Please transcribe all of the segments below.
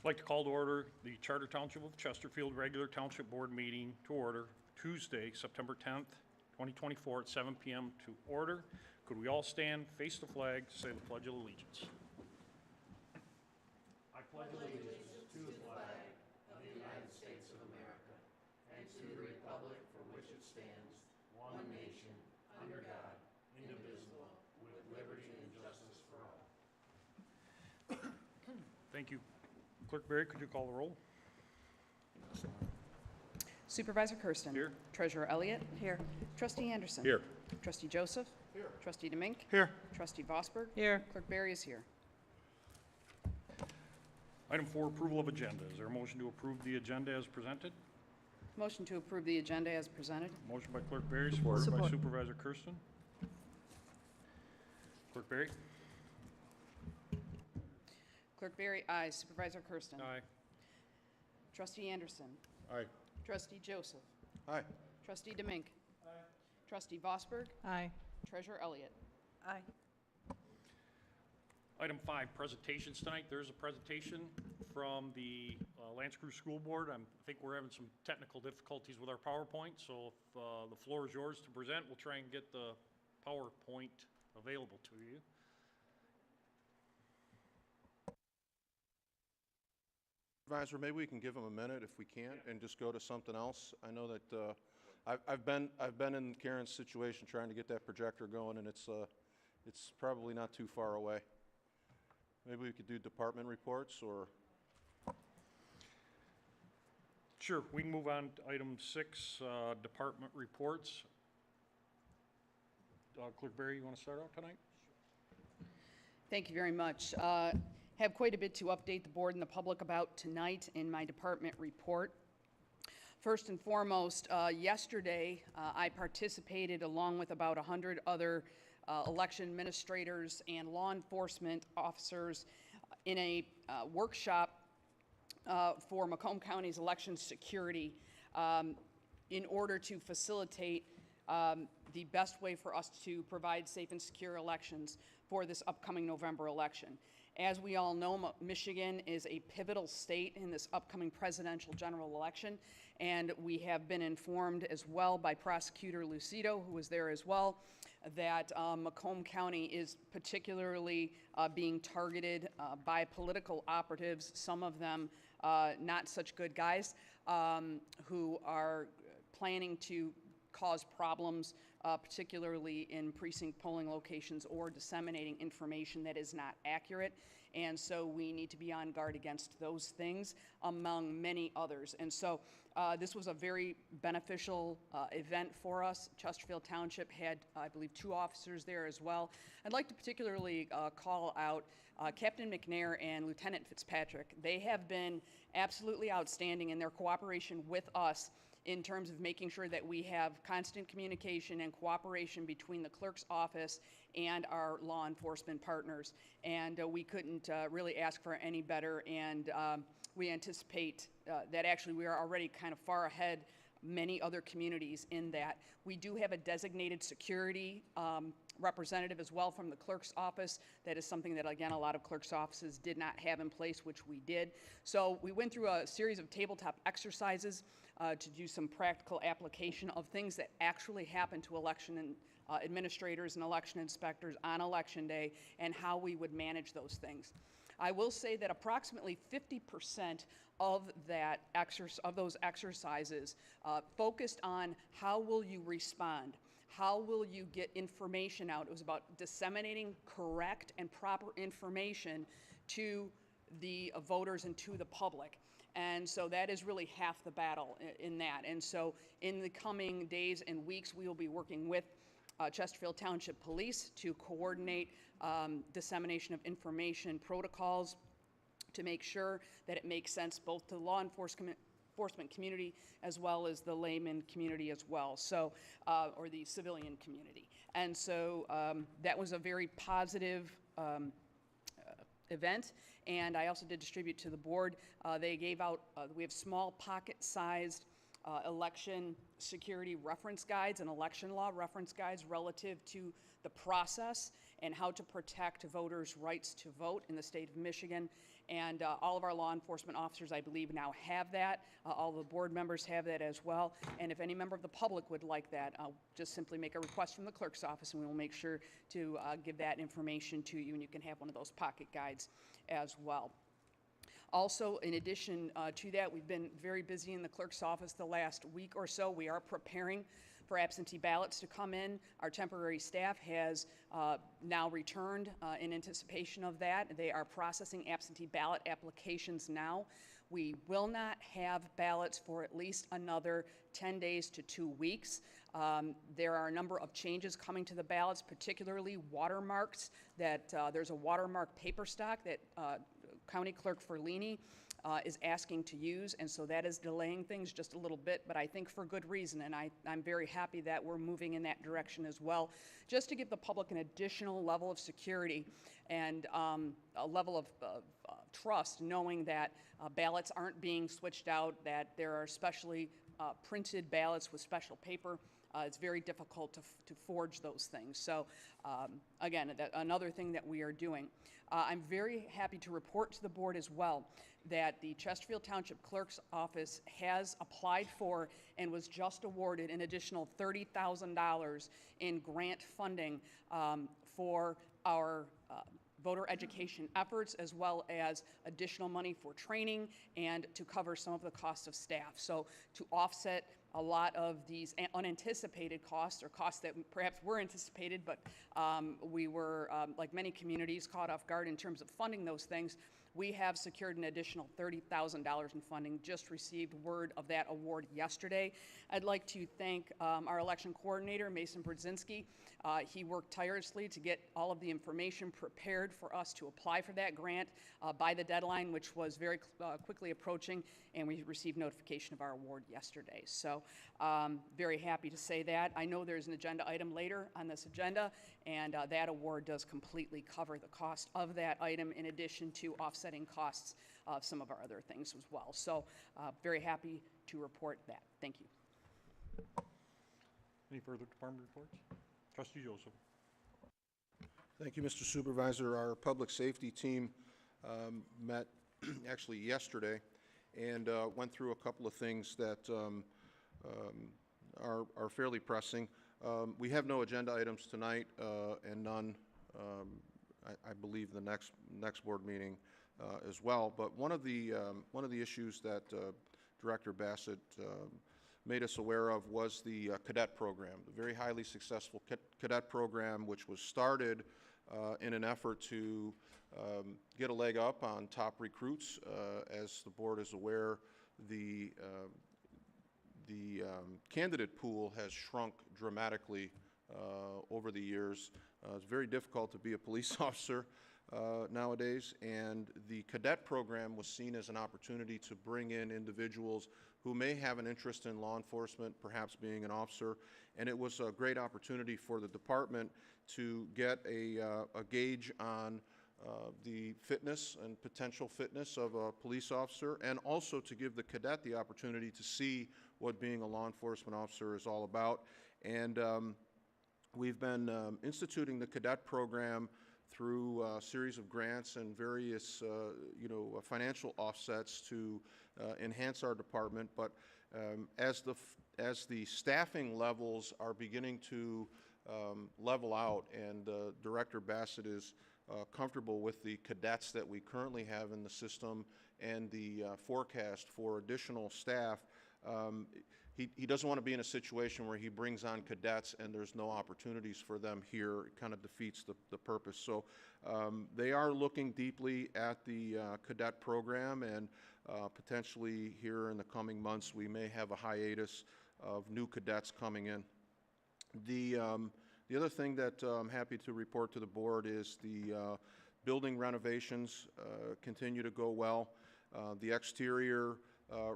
I'd like to call to order the Charter Township of Chesterfield regular Township Board meeting to order Tuesday, September 10th, 2024 at 7 p.m. to order. Could we all stand, face the flag, say the Pledge of Allegiance? I pledge allegiance to the flag of the United States of America and to the republic for which it stands, one nation, under God, indivisible, with liberty and justice for all. Thank you. Clerk Berry, could you call the roll? Supervisor Kersten. Here. Treasurer Elliott. Here. Trustee Anderson. Here. Trustee Joseph. Here. Trustee DeMink. Here. Trustee Vosberg. Here. Clerk Berry is here. Item 4, approval of agenda. Is there a motion to approve the agenda as presented? Motion to approve the agenda as presented. Motion by Clerk Berry, supported by Support. Supervisor Kersten. Clerk Berry? Clerk Berry, aye. Supervisor Kersten. Aye. Trustee Anderson. Aye. Trustee Joseph. Aye. Trustee DeMink. Aye. Trustee Vosberg. Aye. Treasurer Elliott. Aye. Item 5, presentations tonight. There's a presentation from the Lance Crew School Board. I think we're having some technical difficulties with our PowerPoint, so if the floor is yours to present, we'll try and get the PowerPoint available to you. Supervisor, maybe we can give them a minute if we can, and just go to something else. I know that I've been in Karen's situation trying to get that projector going, and it's probably not too far away. Maybe we could do department reports, or Sure, we can move on to item 6, department reports. Clerk Berry, you want to start out tonight? Thank you very much. Have quite a bit to update the board and the public about tonight in my department report. First and foremost, yesterday I participated along with about 100 other election administrators and law enforcement officers in a workshop for Macomb County's election security in order to facilitate the best way for us to provide safe and secure elections for this upcoming November election. As we all know, Michigan is a pivotal state in this upcoming presidential general election, and we have been informed as well by Prosecutor Lucido, who was there as well, that Macomb County is particularly being targeted by political operatives, some of them not such good guys, who are planning to cause problems, particularly in precinct polling locations or disseminating information that is not accurate. And so we need to be on guard against those things, among many others. And so this was a very beneficial event for us. Chesterfield Township had, I believe, 2 officers there as well. I'd like to particularly call out Captain McNair and Lieutenant Fitzpatrick. They have been absolutely outstanding in their cooperation with us in terms of making sure that we have constant communication and cooperation between the clerk's office and our law enforcement partners. And we couldn't really ask for any better, and we anticipate that actually we are already kind of far ahead many other communities in that. We do have a designated security representative as well from the clerk's office. That is something that, again, a lot of clerk's offices did not have in place, which we did. So we went through a series of tabletop exercises to do some practical application of things that actually happen to election administrators and election inspectors on election day, and how we would manage those things. I will say that approximately 50% of those exercises focused on how will you respond, how will you get information out. It was about disseminating correct and proper information to the voters and to the public. And so that is really half the battle in that. And so in the coming days and weeks, we will be working with Chesterfield Township Police to coordinate dissemination of information protocols to make sure that it makes sense both to the law enforcement community as well as the layman community as well, so or the civilian community. And so that was a very positive event. And I also did distribute to the board. They gave out, we have small pocket-sized election security reference guides and election law reference guides relative to the process and how to protect voters' rights to vote in the state of Michigan. And all of our law enforcement officers, I believe, now have that. All the board members have that as well. And if any member of the public would like that, just simply make a request from the clerk's office, and we will make sure to give that information to you, and you can have one of those pocket guides as well. Also, in addition to that, we've been very busy in the clerk's office the last week or so. We are preparing for absentee ballots to come in. Our temporary staff has now returned in anticipation of that. They are processing absentee ballot applications now. We will not have ballots for at least another 10 days to 2 weeks. There are a number of changes coming to the ballots, particularly watermarks, that there's a watermark paper stock that County Clerk Ferlini is asking to use, and so that is delaying things just a little bit, but I think for good reason, and I'm very happy that we're moving in that direction as well, just to give the public an additional level of security and a level of trust, knowing that ballots aren't being switched out, that there are specially printed ballots with special paper. It's very difficult to forge those things. So again, another thing that we are doing. I'm very happy to report to the board as well that the Chesterfield Township Clerk's Office has applied for and was just awarded an additional $30,000 in grant funding for our voter education efforts, as well as additional money for training and to cover some of the costs of staff. So to offset a lot of these unanticipated costs, or costs that perhaps were anticipated, but we were, like many communities, caught off guard in terms of funding those things. We have secured an additional $30,000 in funding, just received word of that award yesterday. I'd like to thank our election coordinator, Mason Brzezinski. He worked tirelessly to get all of the information prepared for us to apply for that grant by the deadline, which was very quickly approaching, and we received notification of our award yesterday. So very happy to say that. I know there's an agenda item later on this agenda, and that award does completely cover the cost of that item, in addition to offsetting costs of some of our other things as well. So very happy to report that. Thank you. Any further department reports? Trustee Joseph. Thank you, Mr. Supervisor. Our public safety team met actually yesterday and went through a couple of things that are fairly pressing. We have no agenda items tonight and none, I believe, the next board meeting as well. But one of the issues that Director Bassett made us aware of was the cadet program, the very highly successful cadet program, which was started in an effort to get a leg up on top recruits. As the board is aware, the candidate pool has shrunk dramatically over the years. It's very difficult to be a police officer nowadays, and the cadet program was seen as an opportunity to bring in individuals who may have an interest in law enforcement, perhaps being an officer, and it was a great opportunity for the department to get a gauge on the fitness and potential fitness of a police officer, and also to give the cadet the opportunity to see what being a law enforcement officer is all about. And we've been instituting the cadet program through a series of grants and various financial offsets to enhance our department. But as the staffing levels are beginning to level out, and Director Bassett is comfortable with the cadets that we currently have in the system and the forecast for additional staff, he doesn't want to be in a situation where he brings on cadets and there's no opportunities for them here. It kind of defeats the purpose. So they are looking deeply at the cadet program, and potentially here in the coming months we may have a hiatus of new cadets coming in. The other thing that I'm happy to report to the board is the building renovations continue to go well. The exterior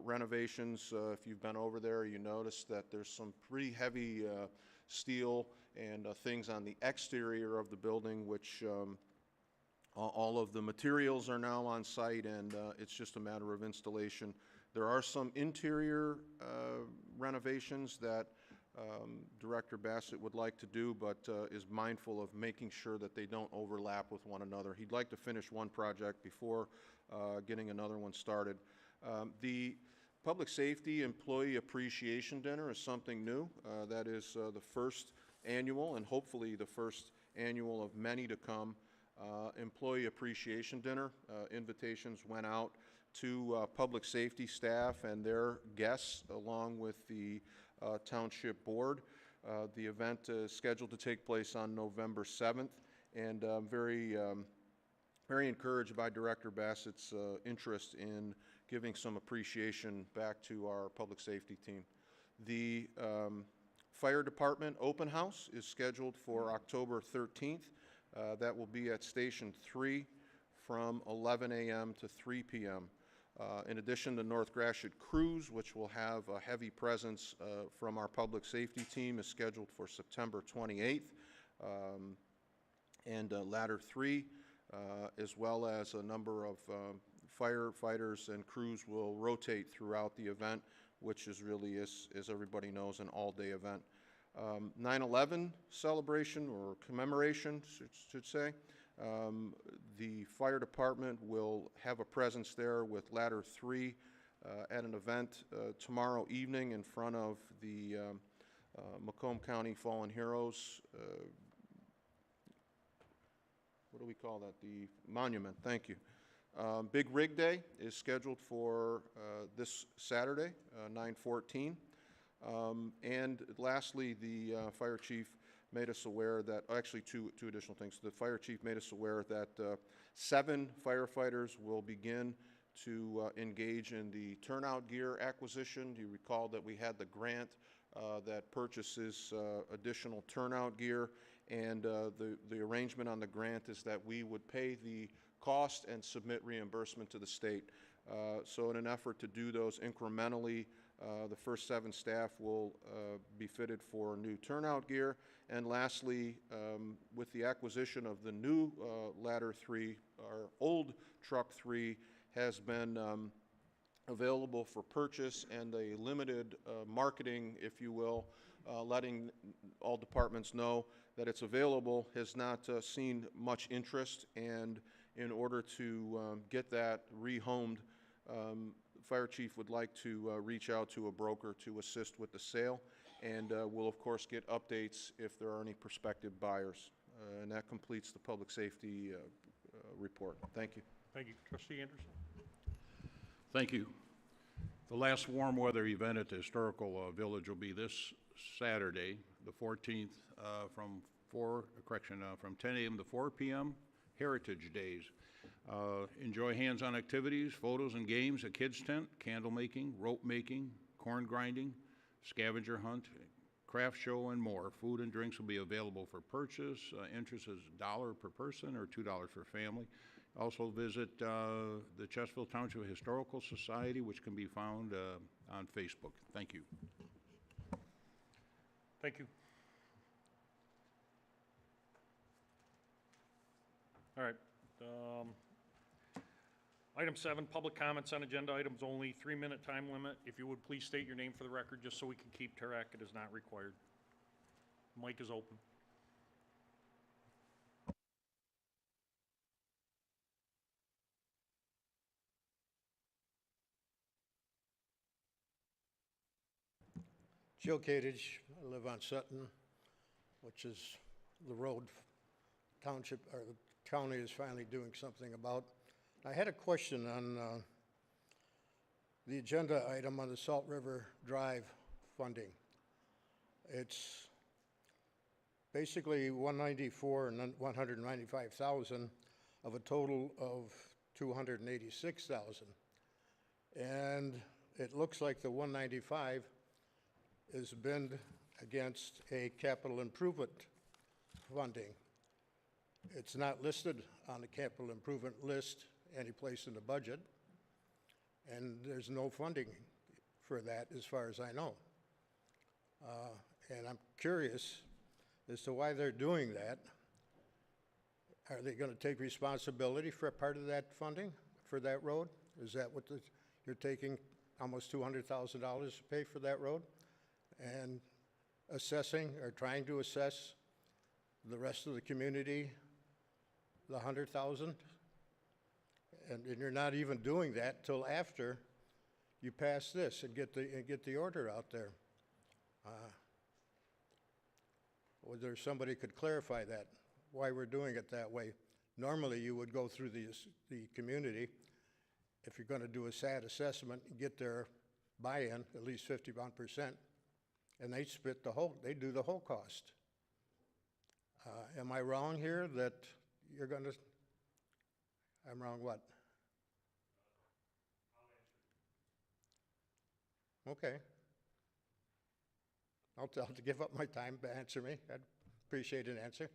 renovations, if you've been over there, you notice that there's some pretty heavy steel and things on the exterior of the building, which all of the materials are now on site, and it's just a matter of installation. There are some interior renovations that Director Bassett would like to do, but is mindful of making sure that they don't overlap with one another. He'd like to finish one project before getting another one started. The Public Safety Employee Appreciation Dinner is something new. That is the first annual, and hopefully the first annual of many to come, Employee Appreciation Dinner. Invitations went out to public safety staff and their guests, along with the Township Board. The event is scheduled to take place on November 7th, and I'm very encouraged by Director Bassett's interest in giving some appreciation back to our public safety team. The Fire Department Open House is scheduled for October 13th. That will be at Station 3 from 11 a.m. to 3 p.m. In addition, the North Gratiot Cruise, which will have a heavy presence from our public safety team, is scheduled for September 28th. And Ladder 3, as well as a number of firefighters and crews, will rotate throughout the event, which is really, as everybody knows, an all-day event. 9/11 celebration, or commemoration, should say. The fire department will have a presence there with Ladder 3 at an event tomorrow evening in front of the Macomb County Fallen Heroes, what do we call that? The monument, thank you. Big Rig Day is scheduled for this Saturday, 9/14. And lastly, the fire chief made us aware that, actually two additional things. The fire chief made us aware that 7 firefighters will begin to engage in the turnout gear acquisition. Do you recall that we had the grant that purchases additional turnout gear, and the arrangement on the grant is that we would pay the cost and submit reimbursement to the state. So in an effort to do those incrementally, the first 7 staff will be fitted for new turnout gear. And lastly, with the acquisition of the new Ladder 3, our old Truck 3 has been available for purchase, and a limited marketing, if you will, letting all departments know that it's available, has not seen much interest. And in order to get that rehomed, Fire Chief would like to reach out to a broker to assist with the sale, and we'll of course get updates if there are any prospective buyers. And that completes the public safety report. Thank you. Thank you. Trustee Anderson? Thank you. The last warm weather event at the Historical Village will be this Saturday, the 14th, from 10 a.m. to 4 p.m., Heritage Days. Enjoy hands-on activities, photos and games, a kids tent, candle making, rope making, corn grinding, scavenger hunt, craft show, and more. Food and drinks will be available for purchase. Entrance is $1 per person or $2 for family. Also visit the Chesterfield Township Historical Society, which can be found on Facebook. Thank you. Thank you. All right. Item 7, public comments on agenda items only, 3-minute time limit. If you would please state your name for the record, just so we can keep track. It is not required. Mic is open. Joe Kadich, I live on Sutton, which is the road township, or the county is finally doing something about. I had a question on the agenda item on the Salt River Drive funding. It's basically 194 and 195,000 of a total of 286,000. And it looks like the 195 is bid against a capital improvement funding. It's not listed on the capital improvement list anyplace in the budget, and there's no funding for that as far as I know. And I'm curious as to why they're doing that. Are they going to take responsibility for a part of that funding for that road? Is that what you're taking almost $200,000 to pay for that road? And assessing or trying to assess the rest of the community, the 100,000? And you're not even doing that till after you pass this and get the order out there. Whether somebody could clarify that, why we're doing it that way. Normally, you would go through the community, if you're gonna do a SAT assessment, get their buy-in, at least 51%, and they they do the whole cost. Am I wrong here that you're gonna, I'm wrong what? Okay. I'll tell to give up my time to answer me. I'd appreciate an answer.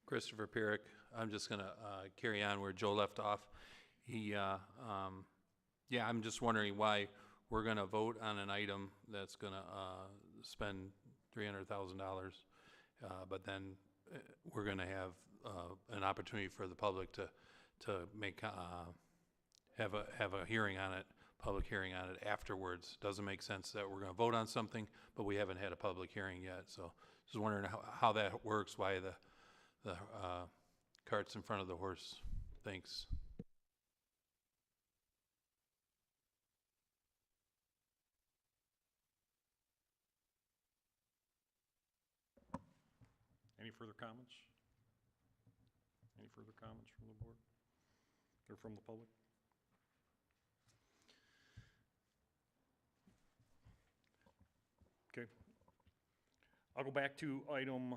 Christopher Pierrick. I'm just going to carry on where Joe left off. Yeah, I'm just wondering why we're going to vote on an item that's going to spend $300,000, but then we're going to have an opportunity for the public to make have a hearing on it, public hearing on it afterwards. Doesn't make sense that we're going to vote on something, but we haven't had a public hearing yet. So just wondering how that works. Why the cart's in front of the horse. Thanks. Any further comments? Any further comments from the board or from the public? Okay. I'll go back to item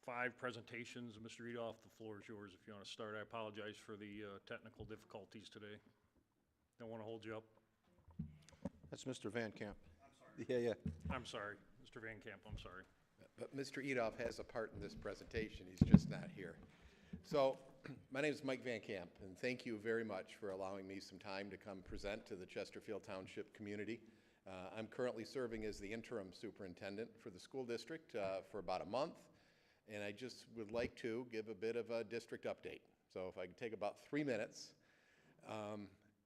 5, presentations. Mr. Edoff, the floor is yours if you want to start. I apologize for the technical difficulties today. Don't want to hold you up. That's Mr. Van Camp. Yeah. I'm sorry, Mr. Van Camp, I'm sorry. But Mr. Edoff has a part in this presentation. He's just not here. So my name is Mike Van Camp, and thank you very much for allowing me some time to come present to the Chesterfield Township community. I'm currently serving as the interim superintendent for the school district for about a month, and I just would like to give a bit of a district update. So if I could take about 3 minutes.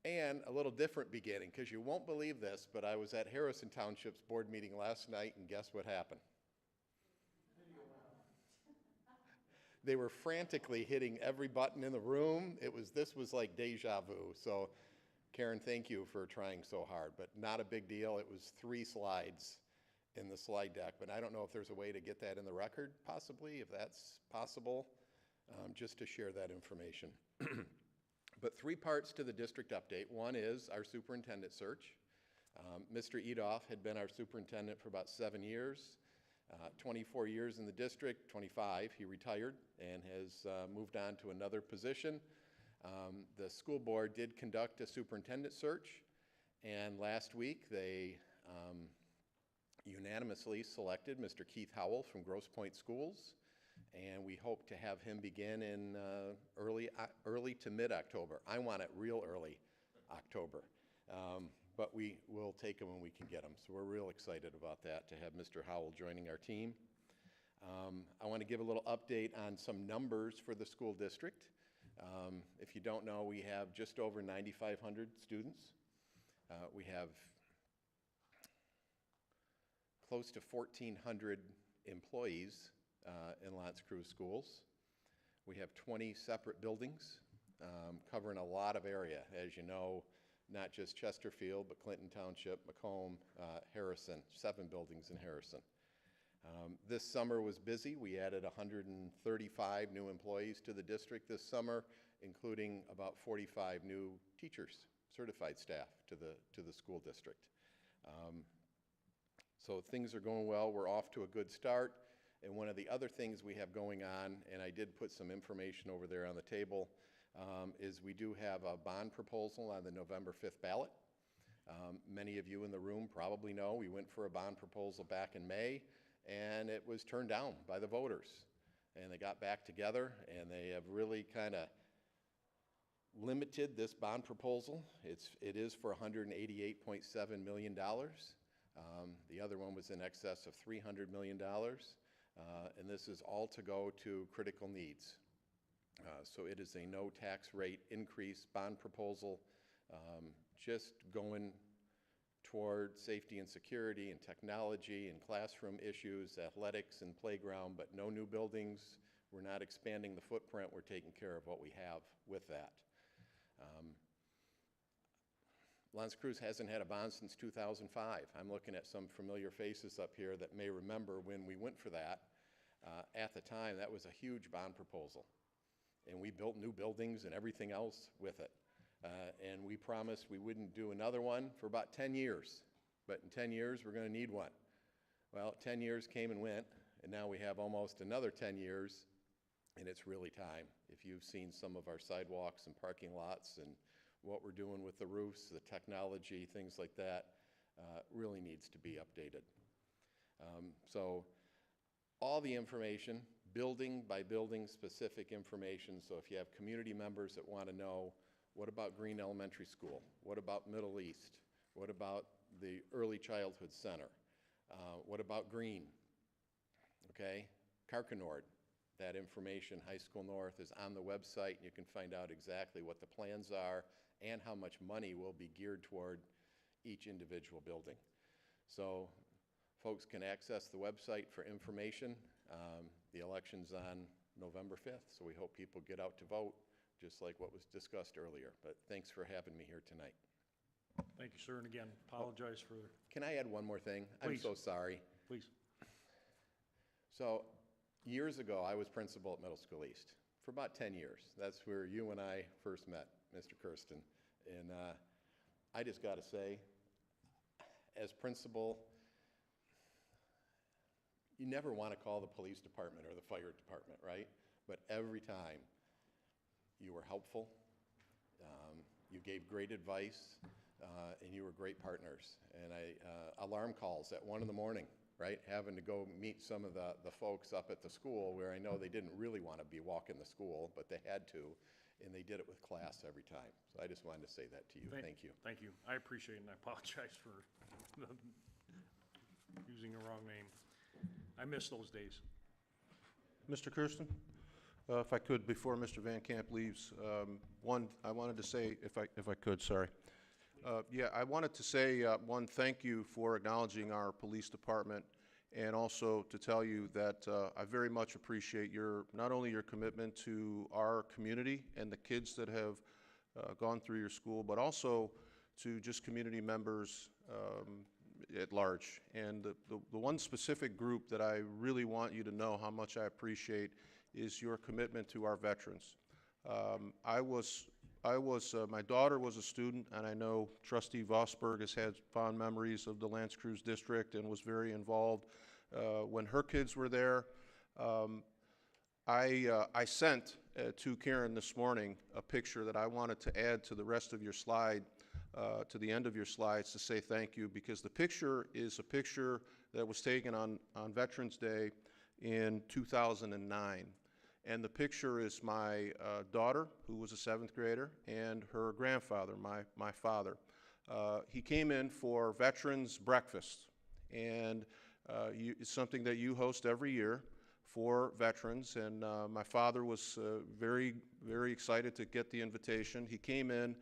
And a little different beginning, because you won't believe this, but I was at Harrison Township's board meeting last night, and guess what happened? They were frantically hitting every button in the room. This was like deja vu. So Karen, thank you for trying so hard, but not a big deal. It was 3 slides in the slide deck, but I don't know if there's a way to get that in the record, possibly, if that's possible, just to share that information. But 3 parts to the district update. One is our superintendent search. Mr. Edoff had been our superintendent for about 7 years. 24 years in the district, 25, he retired and has moved on to another position. The school board did conduct a superintendent search, and last week they unanimously selected Mr. Keith Howell from Grosse Pointe Schools, and we hope to have him begin in early to mid-October. I want it real early October. But we will take them when we can get them. So we're real excited about that, to have Mr. Howell joining our team. I want to give a little update on some numbers for the school district. If you don't know, we have just over 9,500 students. We have close to 1,400 employees in L'Anse Creuse schools. We have 20 separate buildings covering a lot of area, as you know. Not just Chesterfield, but Clinton Township, Macomb, Harrison, 7 buildings in Harrison. This summer was busy. We added 135 new employees to the district this summer, including about 45 new teachers, certified staff to the school district. So things are going well. We're off to a good start. And one of the other things we have going on, and I did put some information over there on the table, is we do have a bond proposal on the November 5th ballot. Many of you in the room probably know we went for a bond proposal back in May, and it was turned down by the voters. And they got back together, and they have really kind of limited this bond proposal. It is for $188.7 million. The other one was in excess of $300 million. And this is all to go to critical needs. So it is a no tax rate increase bond proposal, just going toward safety and security and technology and classroom issues, athletics and playground, but no new buildings. We're not expanding the footprint. We're taking care of what we have with that. L'Anse Creuse hasn't had a bond since 2005. I'm looking at some familiar faces up here that may remember when we went for that. At the time, that was a huge bond proposal. And we built new buildings and everything else with it. And we promised we wouldn't do another one for about 10 years. But in 10 years, we're going to need one. Well, 10 years came and went, and now we have almost another 10 years, and it's really time. If you've seen some of our sidewalks and parking lots and what we're doing with the roofs, the technology, things like that, really needs to be updated. So all the information, building by building specific information. So if you have community members that want to know, what about Green Elementary School? What about Middle East? What about the Early Childhood Center? What about Green? Okay, Carcanord, that information, High School North, is on the website. You can find out exactly what the plans are and how much money will be geared toward each individual building. So folks can access the website for information. The election's on November 5th, so we hope people get out to vote, just like what was discussed earlier. But thanks for having me here tonight. Thank you, sir, and again, apologize for, Can I add one more thing? I'm Please. so sorry. please. So years ago, I was principal at Middle School East for about 10 years. That's where you and I first met, Mr. Kersten. And I just got to say, as principal, you never want to call the police department or the fire department, right? But every time, you were helpful, you gave great advice, and you were great partners. And alarm calls at 1 in the morning, right? Having to go meet some of the folks up at the school where I know they didn't really want to be walking the school, but they had to, and they did it with class every time. So I just wanted to say that to you. Thank you. Thank you. I appreciate it, and I apologize for using the wrong name. I miss those days. Mr. Kersten, if I could, before Mr. Van Camp leaves, one, I wanted to say, if I could, sorry. Yeah, I wanted to say, one, thank you for acknowledging our police department, and also to tell you that I very much appreciate not only your commitment to our community and the kids that have gone through your school, but also to just community members at large. And the one specific group that I really want you to know how much I appreciate is your commitment to our veterans. My daughter was a student, and I know Trustee Vosberg has had fond memories of the L'Anse Creuse District and was very involved when her kids were there. I sent to Karen this morning a picture that I wanted to add to the rest of your slide, to the end of your slides, to say thank you, because the picture is a picture that was taken on Veterans Day in 2009. And the picture is my daughter, who was a 7th grader, and her grandfather, my father. He came in for Veterans Breakfast, and it's something that you host every year for veterans, and my father was very, very excited to get the invitation. He came in.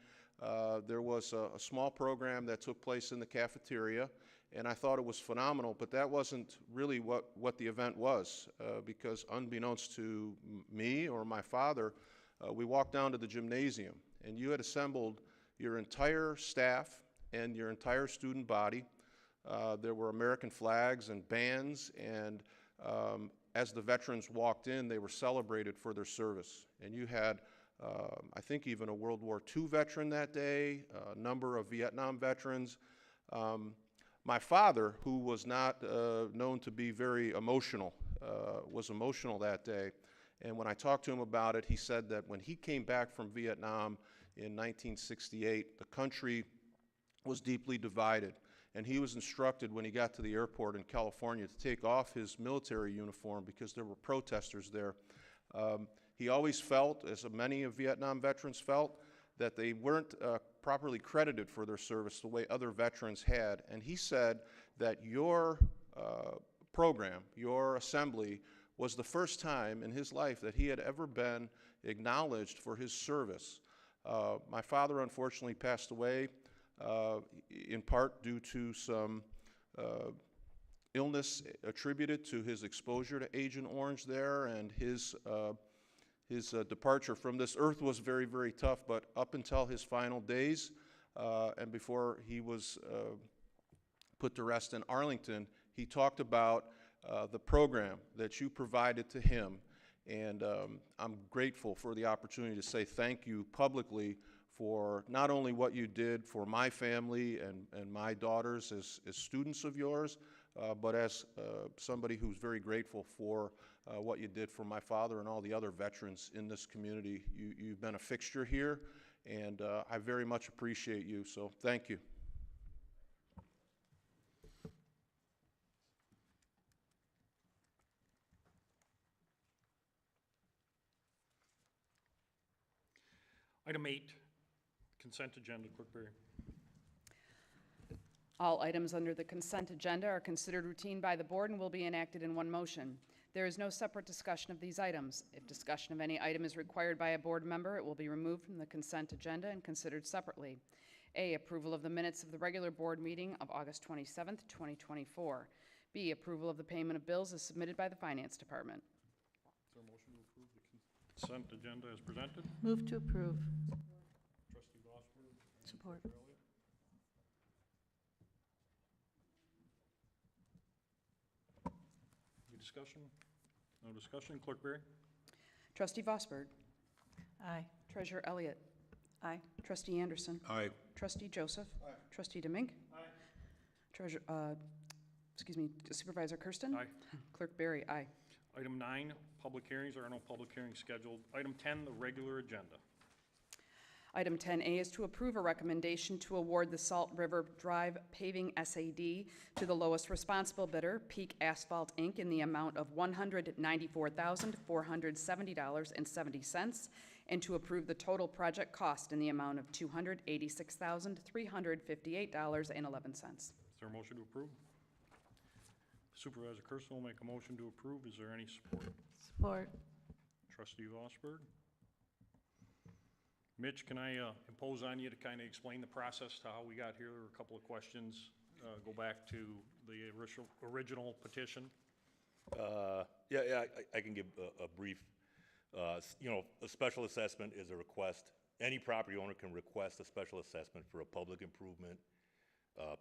There was a small program that took place in the cafeteria, and I thought it was phenomenal, but that wasn't really what the event was, because unbeknownst to me or my father, we walked down to the gymnasium, and you had assembled your entire staff and your entire student body. There were American flags and bands, and as the veterans walked in, they were celebrated for their service. And you had, I think, even a World War II veteran that day, a number of Vietnam veterans. My father, who was not known to be very emotional, was emotional that day. And when I talked to him about it, he said that when he came back from Vietnam in 1968, the country was deeply divided. And he was instructed when he got to the airport in California to take off his military uniform because there were protesters there. He always felt, as many of Vietnam veterans felt, that they weren't properly credited for their service the way other veterans had. And he said that your program, your assembly, was the first time in his life that he had ever been acknowledged for his service. My father unfortunately passed away in part due to some illness attributed to his exposure to Agent Orange there, and his departure from this earth was very, very tough. But up until his final days and before he was put to rest in Arlington, he talked about the program that you provided to him. And I'm grateful for the opportunity to say thank you publicly for not only what you did for my family and my daughters as students of yours, but as somebody who's very grateful for what you did for my father and all the other veterans in this community. You've been a fixture here, and I very much appreciate you, so thank you. Item 8, consent agenda, Clerk Berry. All items under the consent agenda are considered routine by the board and will be enacted in one motion. There is no separate discussion of these items. If discussion of any item is required by a board member, it will be removed from the consent agenda and considered separately. A, approval of the minutes of the regular board meeting of August 27th, 2024. B, approval of the payment of bills as submitted by the Finance Department. Is there a motion to approve the consent agenda as presented? Move to approve. Trustee Gosper. Support. Treasurer Elliott. Any discussion? No discussion. Clerk Berry. Trustee Vosberg. Aye. Treasurer Elliott. Aye. Trustee Anderson. Aye. Trustee Joseph. Aye. Trustee Demink. Aye. Treasurer, Supervisor Kersten. Aye. Clerk Berry, aye. Item 9, public hearings. There are no public hearings scheduled. Item 10, the regular agenda. Item 10A is to approve a recommendation to award the Salt River Drive paving SAD to the lowest responsible bidder, Peake Asphalt, Inc., in the amount of $194,470.70, and to approve the total project cost in the amount of $286,358.11. Is there a motion to approve? Supervisor Kersten will make a motion to approve. Is there any support? Support. Trustee Vosberg. Mitch, can I impose on you to kind of explain the process to how we got here? There were a couple of questions. Go back to the original petition. Yeah, I can give a brief. A special assessment is a request. Any property owner can request a special assessment for a public improvement,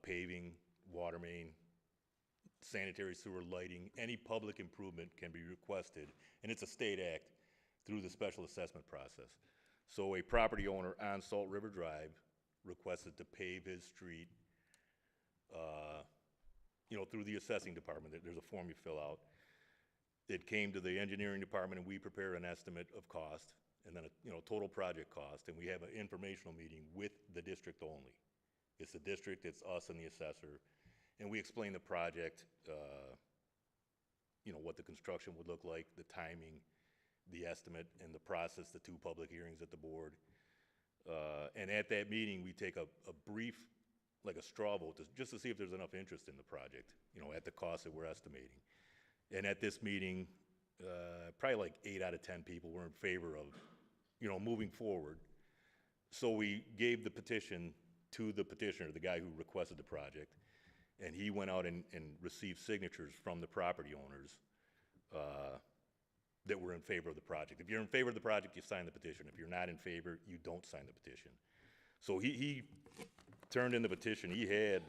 paving, water main, sanitary sewer lighting. Any public improvement can be requested, and it's a state act through the special assessment process. So a property owner on Salt River Drive requested to pave his street, through the assessing department. There's a form you fill out. It came to the engineering department, and we prepare an estimate of cost, and then a total project cost, and we have an informational meeting with the district only. It's the district, it's us and the assessor, and we explain the project, what the construction would look like, the timing, the estimate, and the process, the 2 public hearings at the board. And at that meeting, we take a brief, like a straw vote, just to see if there's enough interest in the project, at the cost that we're estimating. And at this meeting, probably like 8 out of 10 people were in favor of, moving forward. So we gave the petition to the petitioner, the guy who requested the project, and he went out and received signatures from the property owners that were in favor of the project. If you're in favor of the project, you sign the petition. If you're not in favor, you don't sign the petition. So he turned in the petition. He had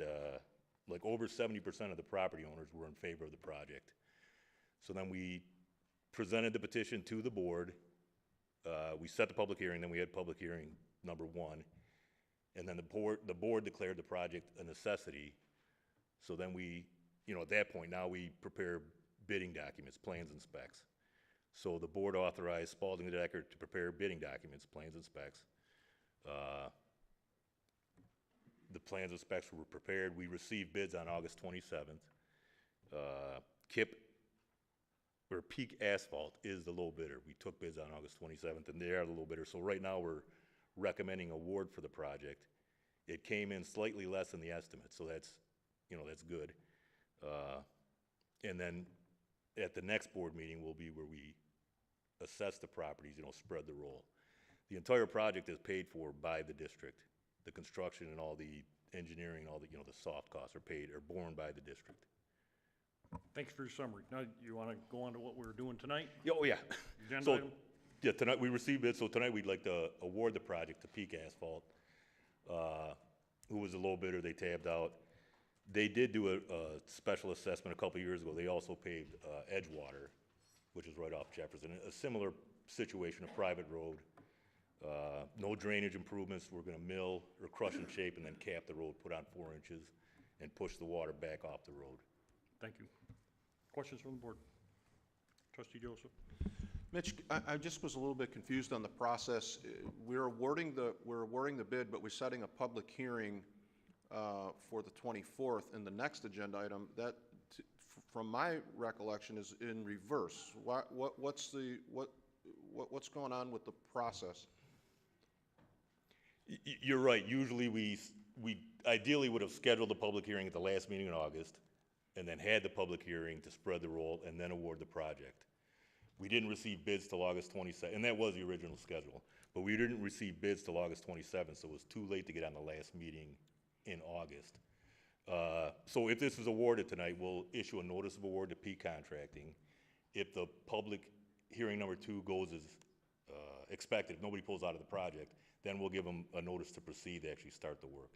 like over 70% of the property owners were in favor of the project. So then we presented the petition to the board. We set the public hearing, then we had public hearing number 1. And then the board declared the project a necessity. So then we, at that point, now we prepare bidding documents, plans and specs. So the board authorized Spalding and Decker to prepare bidding documents, plans and specs. The plans and specs were prepared. We received bids on August 27th. Peake Asphalt is the low bidder. We took bids on August 27th, and they are the low bidder. So right now we're recommending award for the project. It came in slightly less than the estimate, so that's, you know, that's good. And then at the next board meeting will be where we assess the properties, you know, spread the roll. The entire project is paid for by the district. The construction and all the engineering, all the, you know, the soft costs are borne by the district. Thanks for your summary. Now, you want to go on to what we're doing tonight? Oh, yeah. Agenda So, item? yeah, tonight we received bids, so tonight we'd like to award the project to Peake Asphalt, who was the low bidder. They tabbed out. They did do a special assessment a couple years ago. They also paved Edgewater, which is right off Jefferson. A similar situation, a private road. No drainage improvements. We're gonna mill or crush and shape and then cap the road, put on 4 inches, and push the water back off the road. Thank you. Questions from the board? Trustee Joseph? Mitch, I just was a little bit confused on the process. We're awarding the bid, but we're setting a public hearing for the 24th in the next agenda item. That, from my recollection, is in reverse. What's going on with the process? You're right. Usually we ideally would have scheduled the public hearing at the last meeting in August and then had the public hearing to spread the roll and then award the project. We didn't receive bids till August 22nd, and that was the original schedule, but we didn't receive bids till August 27th, so it was too late to get on the last meeting in August. So if this is awarded tonight, we'll issue a notice of award to Peake Contracting. If the public hearing number 2 goes as expected, if nobody pulls out of the project, then we'll give them a notice to proceed to actually start the work.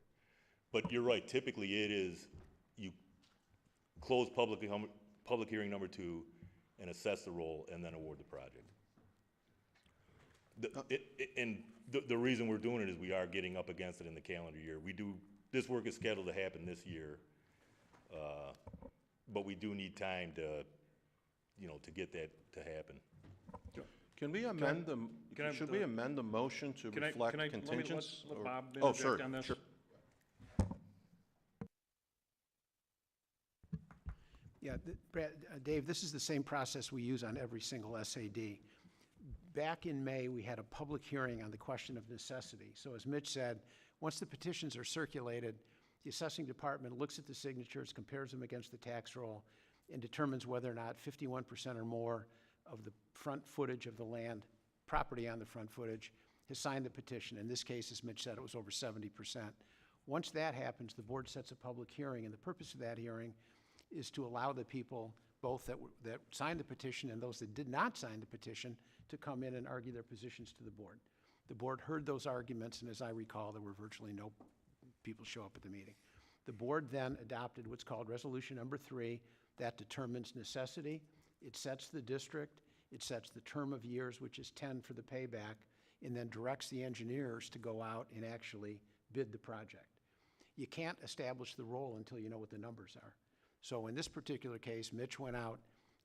But you're right, typically it is, you close public hearing number 2 and assess the roll and then award the project. The reason we're doing it is we are getting up against it in the calendar year. This work is scheduled to happen this year, but we do need time to, you know, to get that to happen. Can we amend should we amend the motion to reflect contingents? Let Bob Oh, sure, interject on this. sure. Yeah, Dave, this is the same process we use on every single SAD. Back in May, we had a public hearing on the question of necessity. So as Mitch said, once the petitions are circulated, the assessing department looks at the signatures, compares them against the tax roll, and determines whether or not 51% or more of the front footage of the land, property on the front footage, has signed the petition. In this case, as Mitch said, it was over 70%. Once that happens, the board sets a public hearing, and the purpose of that hearing is to allow the people, both that signed the petition and those that did not sign the petition, to come in and argue their positions to the board. The board heard those arguments, and as I recall, there were virtually no people show up at the meeting. The board then adopted what's called Resolution Number 3. That determines necessity. It sets the district. It sets the term of years, which is 10 for the payback, and then directs the engineers to go out and actually bid the project. You can't establish the role until you know what the numbers are. So in this particular case, Mitch went out,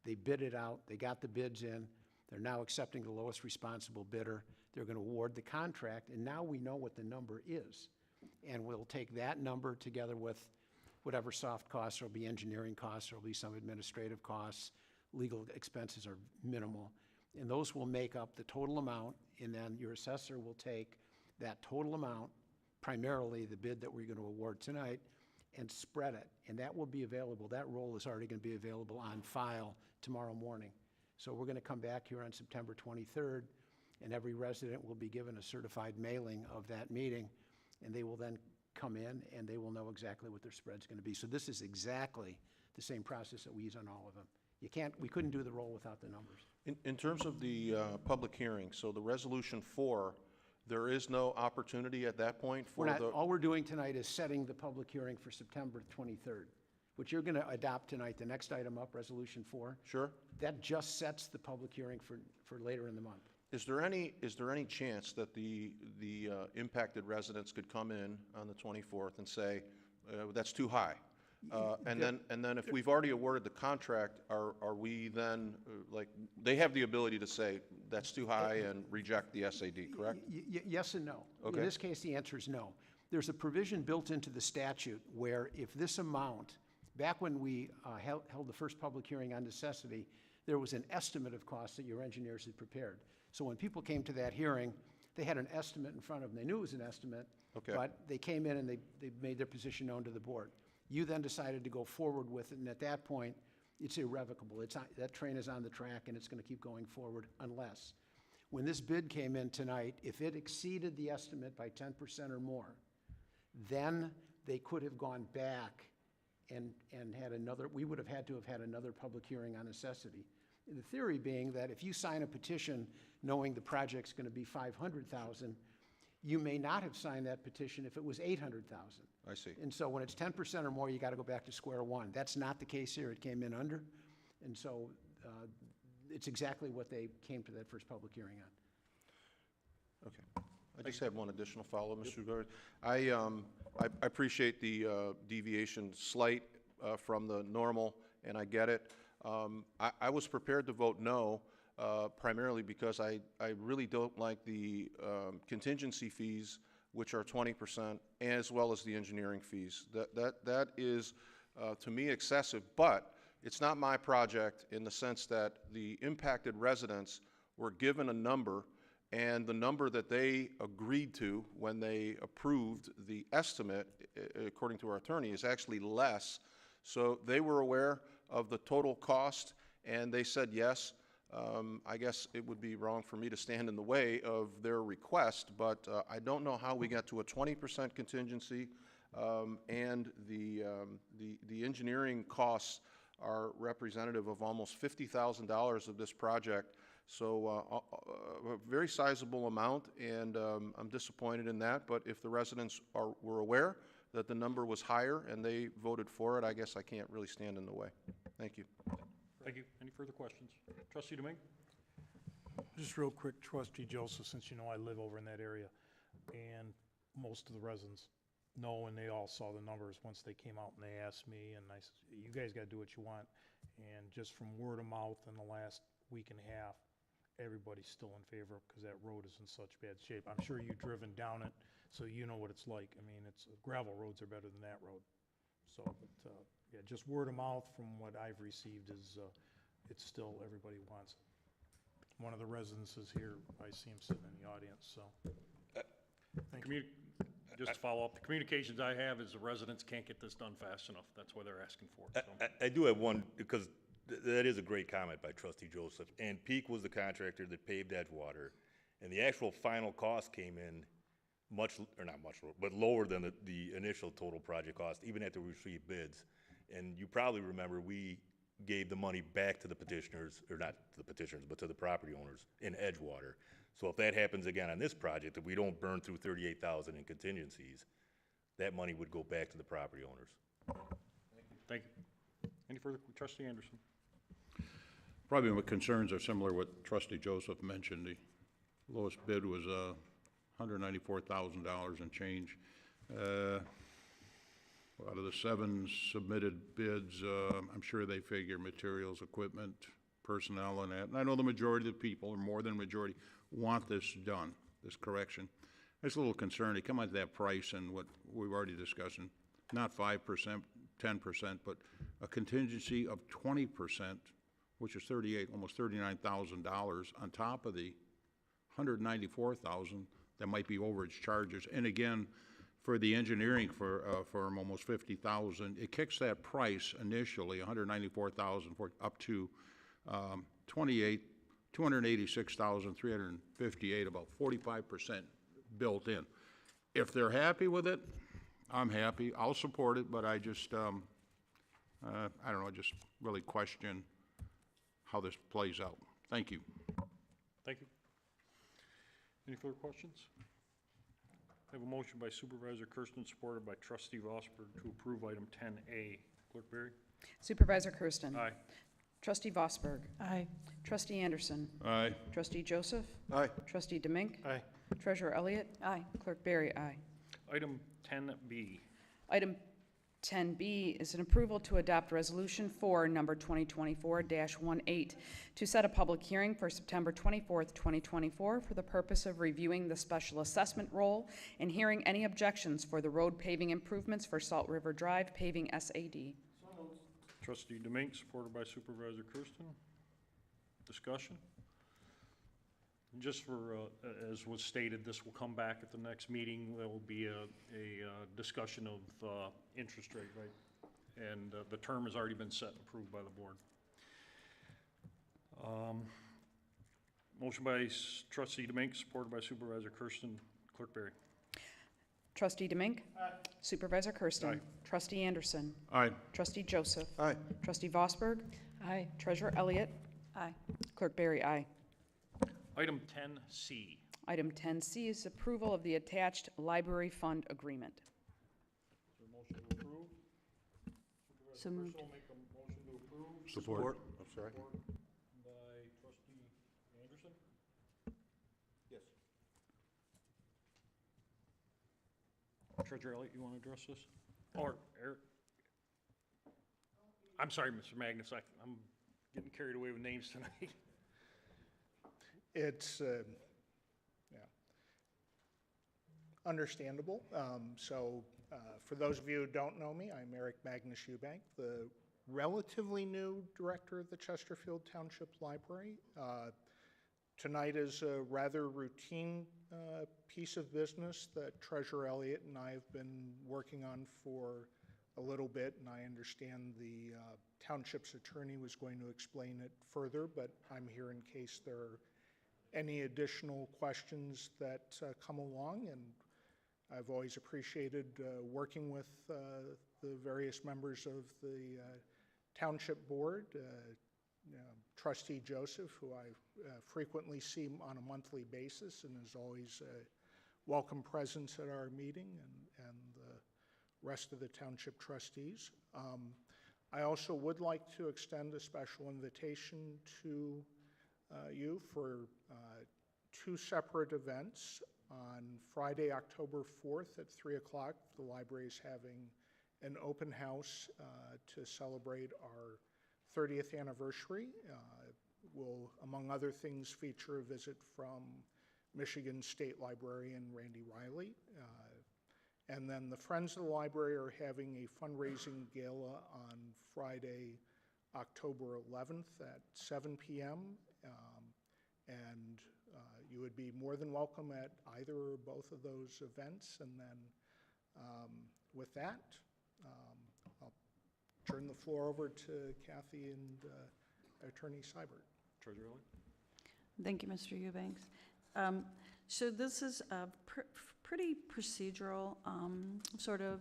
they bid it out, they got the bids in, they're now accepting the lowest responsible bidder, they're gonna award the contract, and now we know what the number is. And we'll take that number together with whatever soft costs, there'll be engineering costs, there'll be some administrative costs, legal expenses are minimal, and those will make up the total amount, and then your assessor will take that total amount, primarily the bid that we're gonna award tonight, and spread it, and that will be available. That roll is already going to be available on file tomorrow morning. So we're going to come back here on September 23rd, and every resident will be given a certified mailing of that meeting, and they will then come in and they will know exactly what their spread's going to be. So this is exactly the same process that we use on all of them. We couldn't do the roll without the numbers. In terms of the public hearing, so the Resolution 4, there is no opportunity at that point for All we're doing tonight is setting the public hearing for September 23rd, which you're going to adopt tonight. The next item up, Resolution 4. Sure. That just sets the public hearing for later in the month. Is there any chance that the impacted residents could come in on the 24th and say, that's too high? And then if we've already awarded the contract, are we then, like, they have the ability to say, that's too high and reject the SAD, correct? Yes and no. Okay. In this case, the answer is no. There's a provision built into the statute where if this amount, back when we held the first public hearing on necessity, there was an estimate of costs that your engineers had prepared. So when people came to that hearing, They had an estimate in front of them. They knew it was an estimate. Okay. But they came in and they made their position known to the board. You then decided to go forward with it, and at that point, it's irrevocable. That train is on the track, and it's going to keep going forward unless. When this bid came in tonight, if it exceeded the estimate by 10% or more, then they could have gone back and had another, we would have had to have had another public hearing on necessity. The theory being that if you sign a petition knowing the project's going to be 500,000, you may not have signed that petition if it was 800,000. I see. And so when it's 10% or more, you got to go back to square one. That's not the case here. It came in under. And so it's exactly what they came to that first public hearing on. Okay. I just have one additional follow-up, Mr. Gard. I appreciate the deviation slight from the normal, and I get it. I was prepared to vote no, primarily because I really don't like the contingency fees, which are 20%, as well as the engineering fees. That is, to me, excessive, but it's not my project in the sense that the impacted residents were given a number, and the number that they agreed to when they approved the estimate, according to our attorney, is actually less. So they were aware of the total cost, and they said yes. I guess it would be wrong for me to stand in the way of their request, but I don't know how we got to a 20% contingency, and the engineering costs are representative of almost $50,000 of this project. So a very sizable amount, and I'm disappointed in that. But if the residents were aware that the number was higher and they voted for it, I guess I can't really stand in the way. Thank you. Thank you. Any further questions? Trustee Domingue? Just real quick, Trustee Joseph, since you know I live over in that area, and most of the residents know, and they all saw the numbers once they came out and they asked me, and I said, you guys got to do what you want. And just from word of mouth in the last week and a half, everybody's still in favor because that road is in such bad shape. I'm sure you've driven down it, so you know what it's like. I mean, gravel roads are better than that road. So, but, yeah, just word of mouth from what I've received is it's still, everybody wants it. One of the residents is here. I see him sitting in the audience, so. Thank you. Just to follow up, the communications I have is the residents can't get this done fast enough. That's why they're asking for it. So. I do have one, because that is a great comment by Trustee Joseph. And Peake was the contractor that paved Edgewater, and the actual final cost came in not much lower, but lower than the initial total project cost, even after we received bids. And you probably remember we gave the money back to the petitioners, or not to the petitioners, but to the property owners in Edgewater. So if that happens again on this project, if we don't burn through $38,000 in contingencies, that money would go back to the property owners. Thank you. Any further? Trustee Anderson? Probably my concerns are similar to what Trustee Joseph mentioned. The lowest bid was $194,000 and change. Out of the 7 submitted bids, I'm sure they figure materials, equipment, personnel, and that. And I know the majority of the people, or more than majority, want this done, this correction. I'm just a little concerned. They come out to that price and what we've already discussed, not 5%, 10%, but a contingency of 20%, which is almost $39,000 on top of the $194,000 that might be overage charges. And again, for the engineering firm, almost $50,000. It kicks that price initially, $194,000 up to $286,358, about 45% built in. If they're happy with it, I'm happy. I'll support it, but I just, I don't know, I just really question how this plays out. Thank you. Thank you. Any further questions? I have a motion by Supervisor Kersten, supported by Trustee Vosberg, to approve item 10A. Clerk Berry? Supervisor Kersten. Aye. Trustee Vosberg. Aye. Trustee Anderson. Aye. Trustee Joseph. Aye. Trustee Domingue. Aye. Treasurer Elliott. Aye. Clerk Berry, aye. Item 10B. Item 10B is an approval to adopt Resolution 4, number 2024-18, to set a public hearing for September 24th, 2024, for the purpose of reviewing the special assessment roll and hearing any objections for the road paving improvements for Salt River Drive paving SAD. Trustee Domingue, supported by Supervisor Kersten. Discussion? Just for, as was stated, this will come back at the next meeting. There will be a discussion of interest rate, right? And the term has already been set and approved by the board. Motion by trustee Demink, supported by Supervisor Kersten. Clerk Berry. Trustee Demink? Supervisor Kersten? Aye. Trustee Anderson? Aye. Trustee Joseph? Aye. Trustee Vosberg? Aye. Treasurer Elliott? Aye. Clerk Berry, aye. Item 10C. Item 10C is approval of the attached library fund agreement. Is there a motion to approve? So moved. Will make a motion to approve. Support. I'm sorry. Support by trustee Anderson. Yes. Treasurer Elliott, you want to address this? Or Eric? I'm sorry, Mr. Magnus, I'm getting carried away with names tonight. It's, understandable. For those of you who don't know me, I'm Eric Magnus Eubank, the relatively new director of the Chesterfield Township Library. Tonight is a rather routine piece of business that Treasurer Elliott and I have been working on for a little bit, and I understand the township's attorney was going to explain it further, but I'm here in case there are any additional questions that come along, and I've always appreciated working with the various members of the township board, Trustee Joseph, who I frequently see on a monthly basis and is always a welcome presence at our meeting, and the rest of the township trustees. I also would like to extend a special invitation to you for two separate events. On Friday, October 4th at 3 o'clock, the library is having an open house to celebrate our 30th anniversary. Will, among other things, feature a visit from Michigan State Librarian Randy Riley. And then the Friends of the Library are having a fundraising gala on Friday, October 11th at 7 p.m. And you would be more than welcome at either or both of those events. And then with that, I'll turn the floor over to Kathy and Attorney Seibert. Treasurer Elliott. Thank you, Mr. Eubanks. So this is a pretty procedural sort of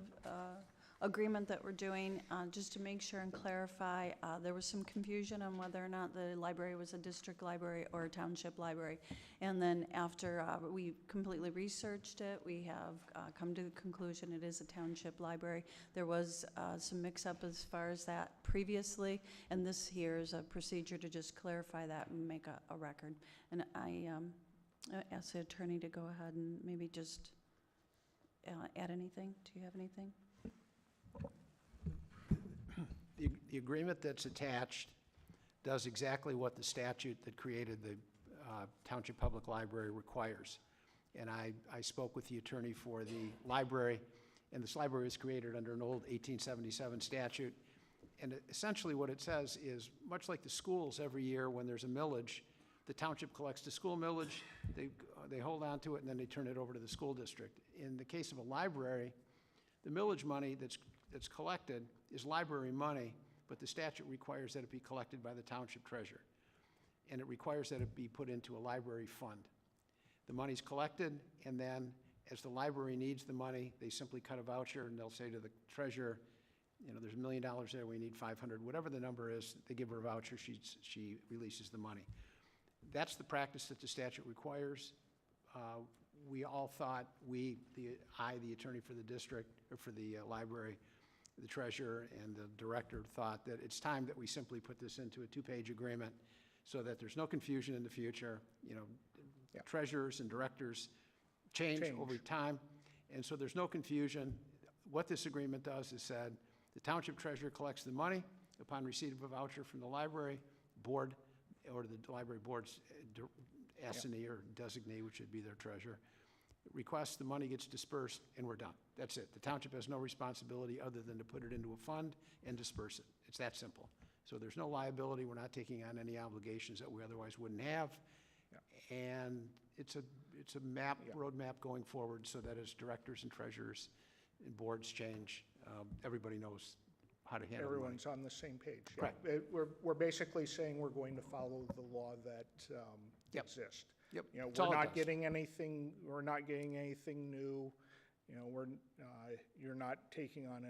agreement that we're doing, just to make sure and clarify. There was some confusion on whether or not the library was a district library or a township library. And then after we completely researched it, we have come to the conclusion it is a township library. There was some mix-up as far as that previously, and this here is a procedure to just clarify that and make a record. And I ask the attorney to go ahead and maybe just add anything. Do you have anything? The agreement that's attached does exactly what the statute that created the Township Public Library requires. And I spoke with the attorney for the library, and this library was created under an old 1877 statute. And essentially what it says is, much like the schools every year when there's a millage, the township collects the school millage, they hold on to it, and then they turn it over to the school district. In the case of a library, the millage money that's collected is library money, but the statute requires that it be collected by the township treasurer. And it requires that it be put into a library fund. The money's collected, and then as the library needs the money, they simply cut a voucher, and they'll say to the treasurer, you know, there's $1 million there, we need 500, whatever the number is, they give her a voucher, she releases the money. That's the practice that the statute requires. We all thought, the attorney for the district, or for the library, the treasurer and the director thought that it's time that we simply put this into a two-page agreement so that there's no confusion in the future. You know, treasurers and directors change over time, and so there's no confusion. What this agreement does is said, the township treasurer collects the money upon receipt of a voucher from the library board, or the library board's assignee or designee, which would be their treasurer, requests, the money gets dispersed, and we're done. That's it. The township has no responsibility other than to put it into a fund and disperse it. It's that simple. So there's no liability. We're not taking on any obligations that we otherwise wouldn't have. And it's a map, roadmap going forward so that as directors and treasurers and boards change, everybody knows how to handle money. Everyone's on the same page. Yeah. Correct. We're basically saying we're going to follow the law that Yep. exists. Yep. You know, That's all we're it not does. getting anything, we're not getting anything new. You know, you're not taking on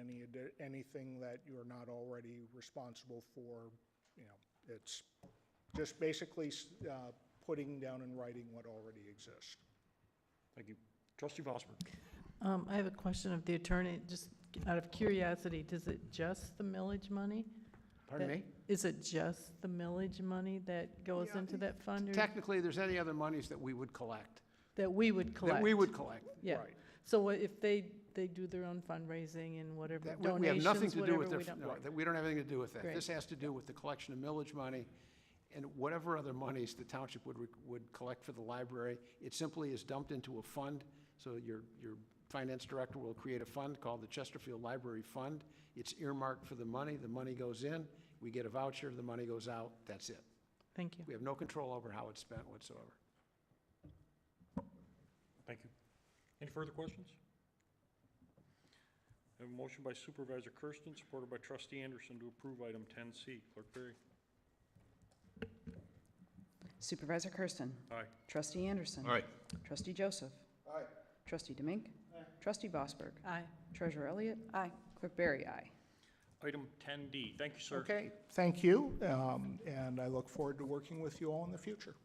anything that you're not already responsible for. You know, it's just basically putting down in writing what already exists. Thank you. Trustee Vosper. I have a question of the attorney, just out of curiosity, does it just the millage money? Pardon me? Is it just the millage money that goes into that fund? Or Technically, there's any other monies that we would collect. that we would collect? That we would collect. Yeah. Right. So what if they do their own fundraising and whatever, That- donations, we have nothing to do with whatever, their, we don't. no, that we don't have anything to do with that. Great. This has to do with the collection of millage money and whatever other monies the township would collect for the library. It simply is dumped into a fund, so your finance director will create a fund called the Chesterfield Library Fund. It's earmarked for the money goes in, we get a voucher, the money goes out, that's it. Thank you. We have no control over how it's spent whatsoever. Thank you. Any further questions? I have a motion by Supervisor Kersten, supported by Trustee Anderson to approve item 10C. Clerk Berry. Supervisor Kersten. Aye. Trustee Anderson. All right. Trustee Joseph. Aye. Trustee Demink. Trustee Vosberg. Aye. Treasurer Elliott. Aye. Clerk Berry, aye. Item 10D. Thank you, sir. Okay, thank you, and I look forward to working with you all in the future.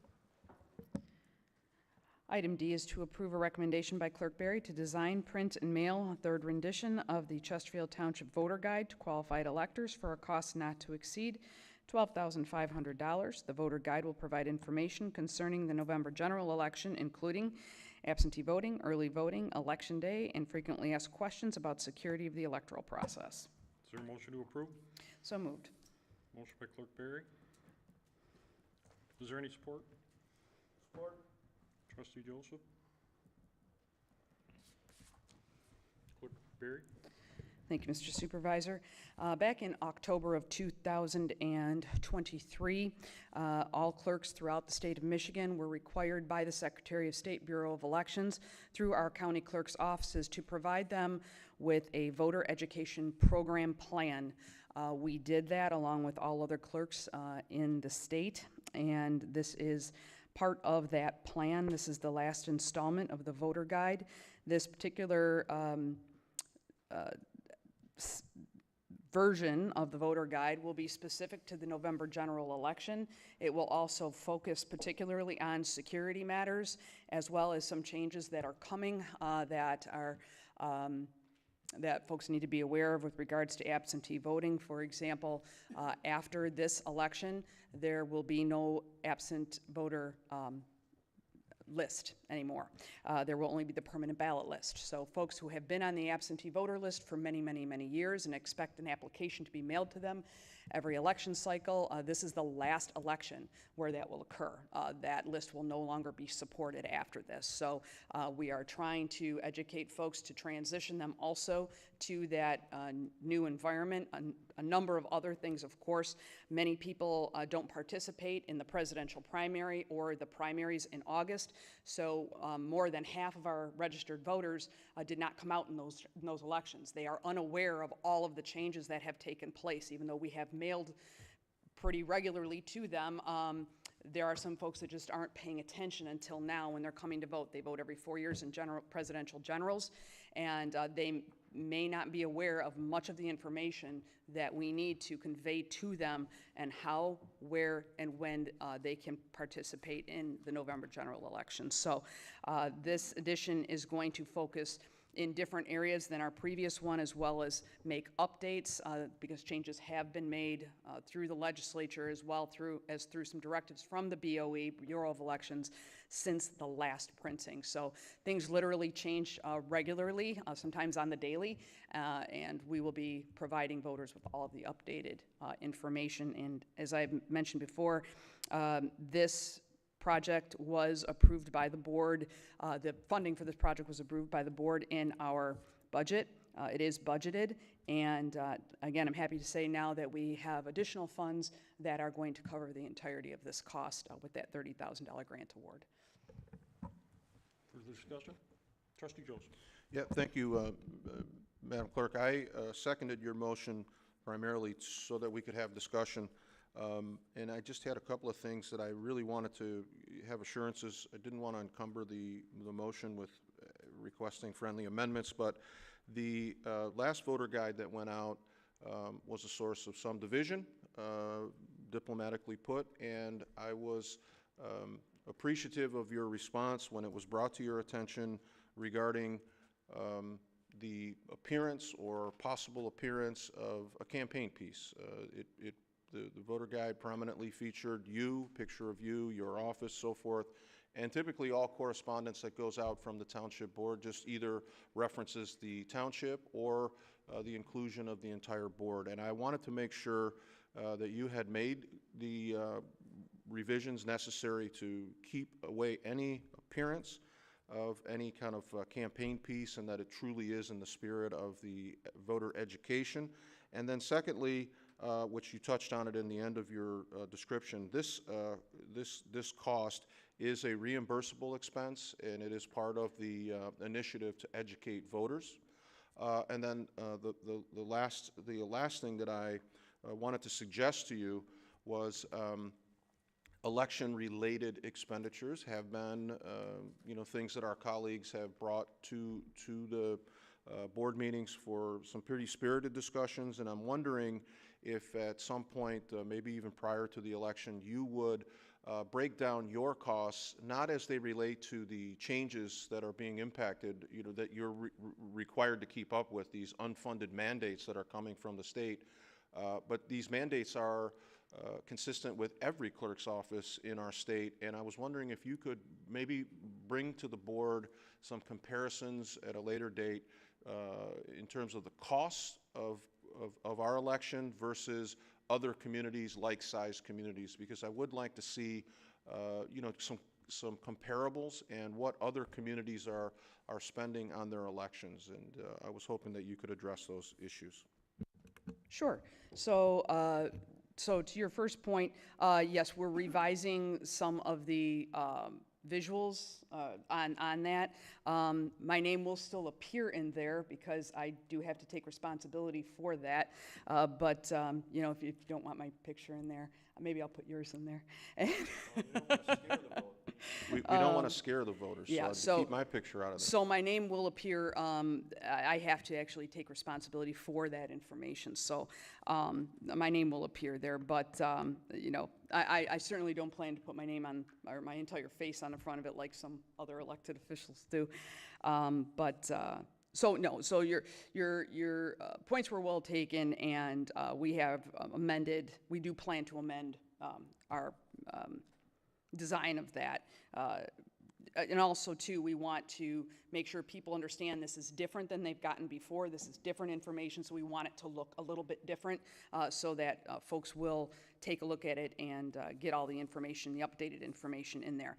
Item D is to approve a recommendation by Clerk Berry to design, print, and mail a third rendition of the Chesterfield Township Voter Guide to qualified electors for a cost not to exceed $12,500. The voter guide will provide information concerning the November general election, including absentee voting, early voting, election day, and frequently asked questions about security of the electoral process. Is there a motion to approve? So moved. Motion by Clerk Berry. Is there any support? Support. Trustee Joseph. Clerk Berry. Thank you, Mr. Supervisor. Back in October of 2023, all clerks throughout the state of Michigan were required by the Secretary of State Bureau of Elections through our county clerk's offices to provide them with a voter education program plan. We did that along with all other clerks in the state, and this is part of that plan. This is the last installment of the voter guide. This particular version of the voter guide will be specific to the November general election. It will also focus particularly on security matters, as well as some changes that are coming that folks need to be aware of with regards to absentee voting. For example, after this election, there will be no absent voter list anymore. There will only be the permanent ballot list. So folks who have been on the absentee voter list for many, many, many years and expect an application to be mailed to them every election cycle, this is the last election where that will occur. That list will no longer be supported after this. So we are trying to educate folks to transition them also to that new environment. A number of other things, of course. Many people don't participate in the presidential primary or the primaries in August. So more than half of our registered voters did not come out in those elections. They are unaware of all of the changes that have taken place, even though we have mailed pretty regularly to them. There are some folks that just aren't paying attention until now when they're coming to vote. They vote every 4 years in presidential generals, and they may not be aware of much of the information that we need to convey to them and how, where, and when they can participate in the November general election. So this edition is going to focus in different areas than our previous one, as well as make updates because changes have been made through the legislature as well through some directives from the BOE, Bureau of Elections, since the last printing. So things literally change regularly, sometimes on the daily, and we will be providing voters with all of the updated information. And as I mentioned before, this project was approved by the board. The funding for this project was approved by the board in our budget. It is budgeted, and again, I'm happy to say now that we have additional funds that are going to cover the entirety of this cost with that $30,000 grant award. Further discussion? Trustee Joseph. Yeah, thank you, Madam Clerk. I seconded your motion primarily so that we could have discussion. And I just had a couple of things that I really wanted to have assurances. I didn't want to encumber the motion with requesting friendly amendments, but the last voter guide that went out was a source of some division, diplomatically put, and I was appreciative of your response when it was brought to your attention regarding the appearance or possible appearance of a campaign piece. The voter guide prominently featured you, picture of you, your office, so forth, and typically all correspondence that goes out from the township board just either references the township or the inclusion of the entire board. And I wanted to make sure that you had made the revisions necessary to keep away any appearance of any kind of campaign piece, and that it truly is in the spirit of the voter education. And then secondly, which you touched on it in the end of your description, this cost is a reimbursable expense, and it is part of the initiative to educate voters. And then the last thing that I wanted to suggest to you was election-related expenditures have been, things that our colleagues have brought to the board meetings for some pretty spirited discussions, and I'm wondering if at some point, maybe even prior to the election, you would break down your costs, not as they relate to the changes that are being impacted, that you're required to keep up with, these unfunded mandates that are coming from the state, but these mandates are consistent with every clerk's office in our state, and I was wondering if you could maybe bring to the board some comparisons at a later date in terms of the costs of our election versus other communities, like-sized communities, because I would like to see, some comparables and what other communities are spending on their elections, and I was hoping that you could address those issues. Sure. So to your first point, yes, we're revising some of the visuals on that. My name will still appear in there because I do have to take responsibility for that. But if you don't want my picture in there, maybe I'll put yours in there. We don't want to scare the voters, so keep my picture out of there. So my name will appear. I have to actually take responsibility for that information. So my name will appear there, but I certainly don't plan to put my name on, or my entire face on the front of it like some other elected officials do. So your points were well taken, and we have amended. We do plan to amend our design of that. And also, too, we want to make sure people understand this is different than they've gotten before. This is different information, so we want it to look a little bit different so that folks will take a look at it and get all the information, the updated information in there.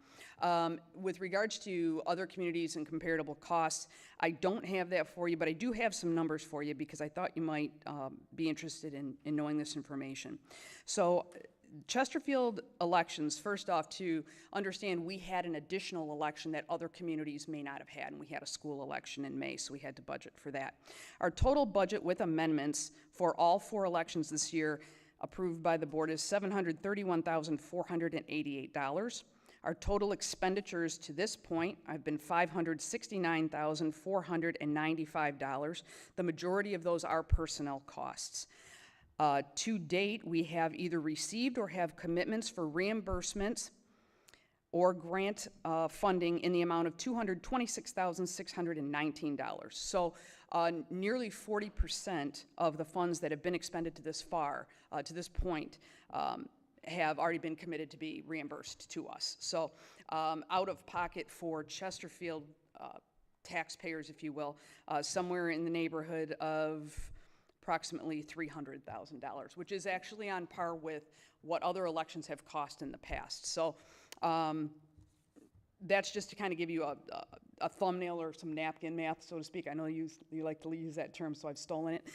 With regards to other communities and comparable costs, I don't have that for you, but I do have some numbers for you because I thought you might be interested in knowing this information. So Chesterfield elections, first off, to understand we had an additional election that other communities may not have had, and we had a school election in May, so we had to budget for that. Our total budget with amendments for all 4 elections this year approved by the board is $731,488. Our total expenditures to this point have been $569,495. The majority of those are personnel costs. To date, we have either received or have commitments for reimbursements or grant funding in the amount of $226,619. So nearly 40% of the funds that have been expended to this point, have already been committed to be reimbursed to us. So out of pocket for Chesterfield taxpayers, if you will, somewhere in the neighborhood of approximately $300,000, which is actually on par with what other elections have cost in the past. So that's just to kind of give you a thumbnail or some napkin math, so to speak. I know you like to use that term, so I've stolen it.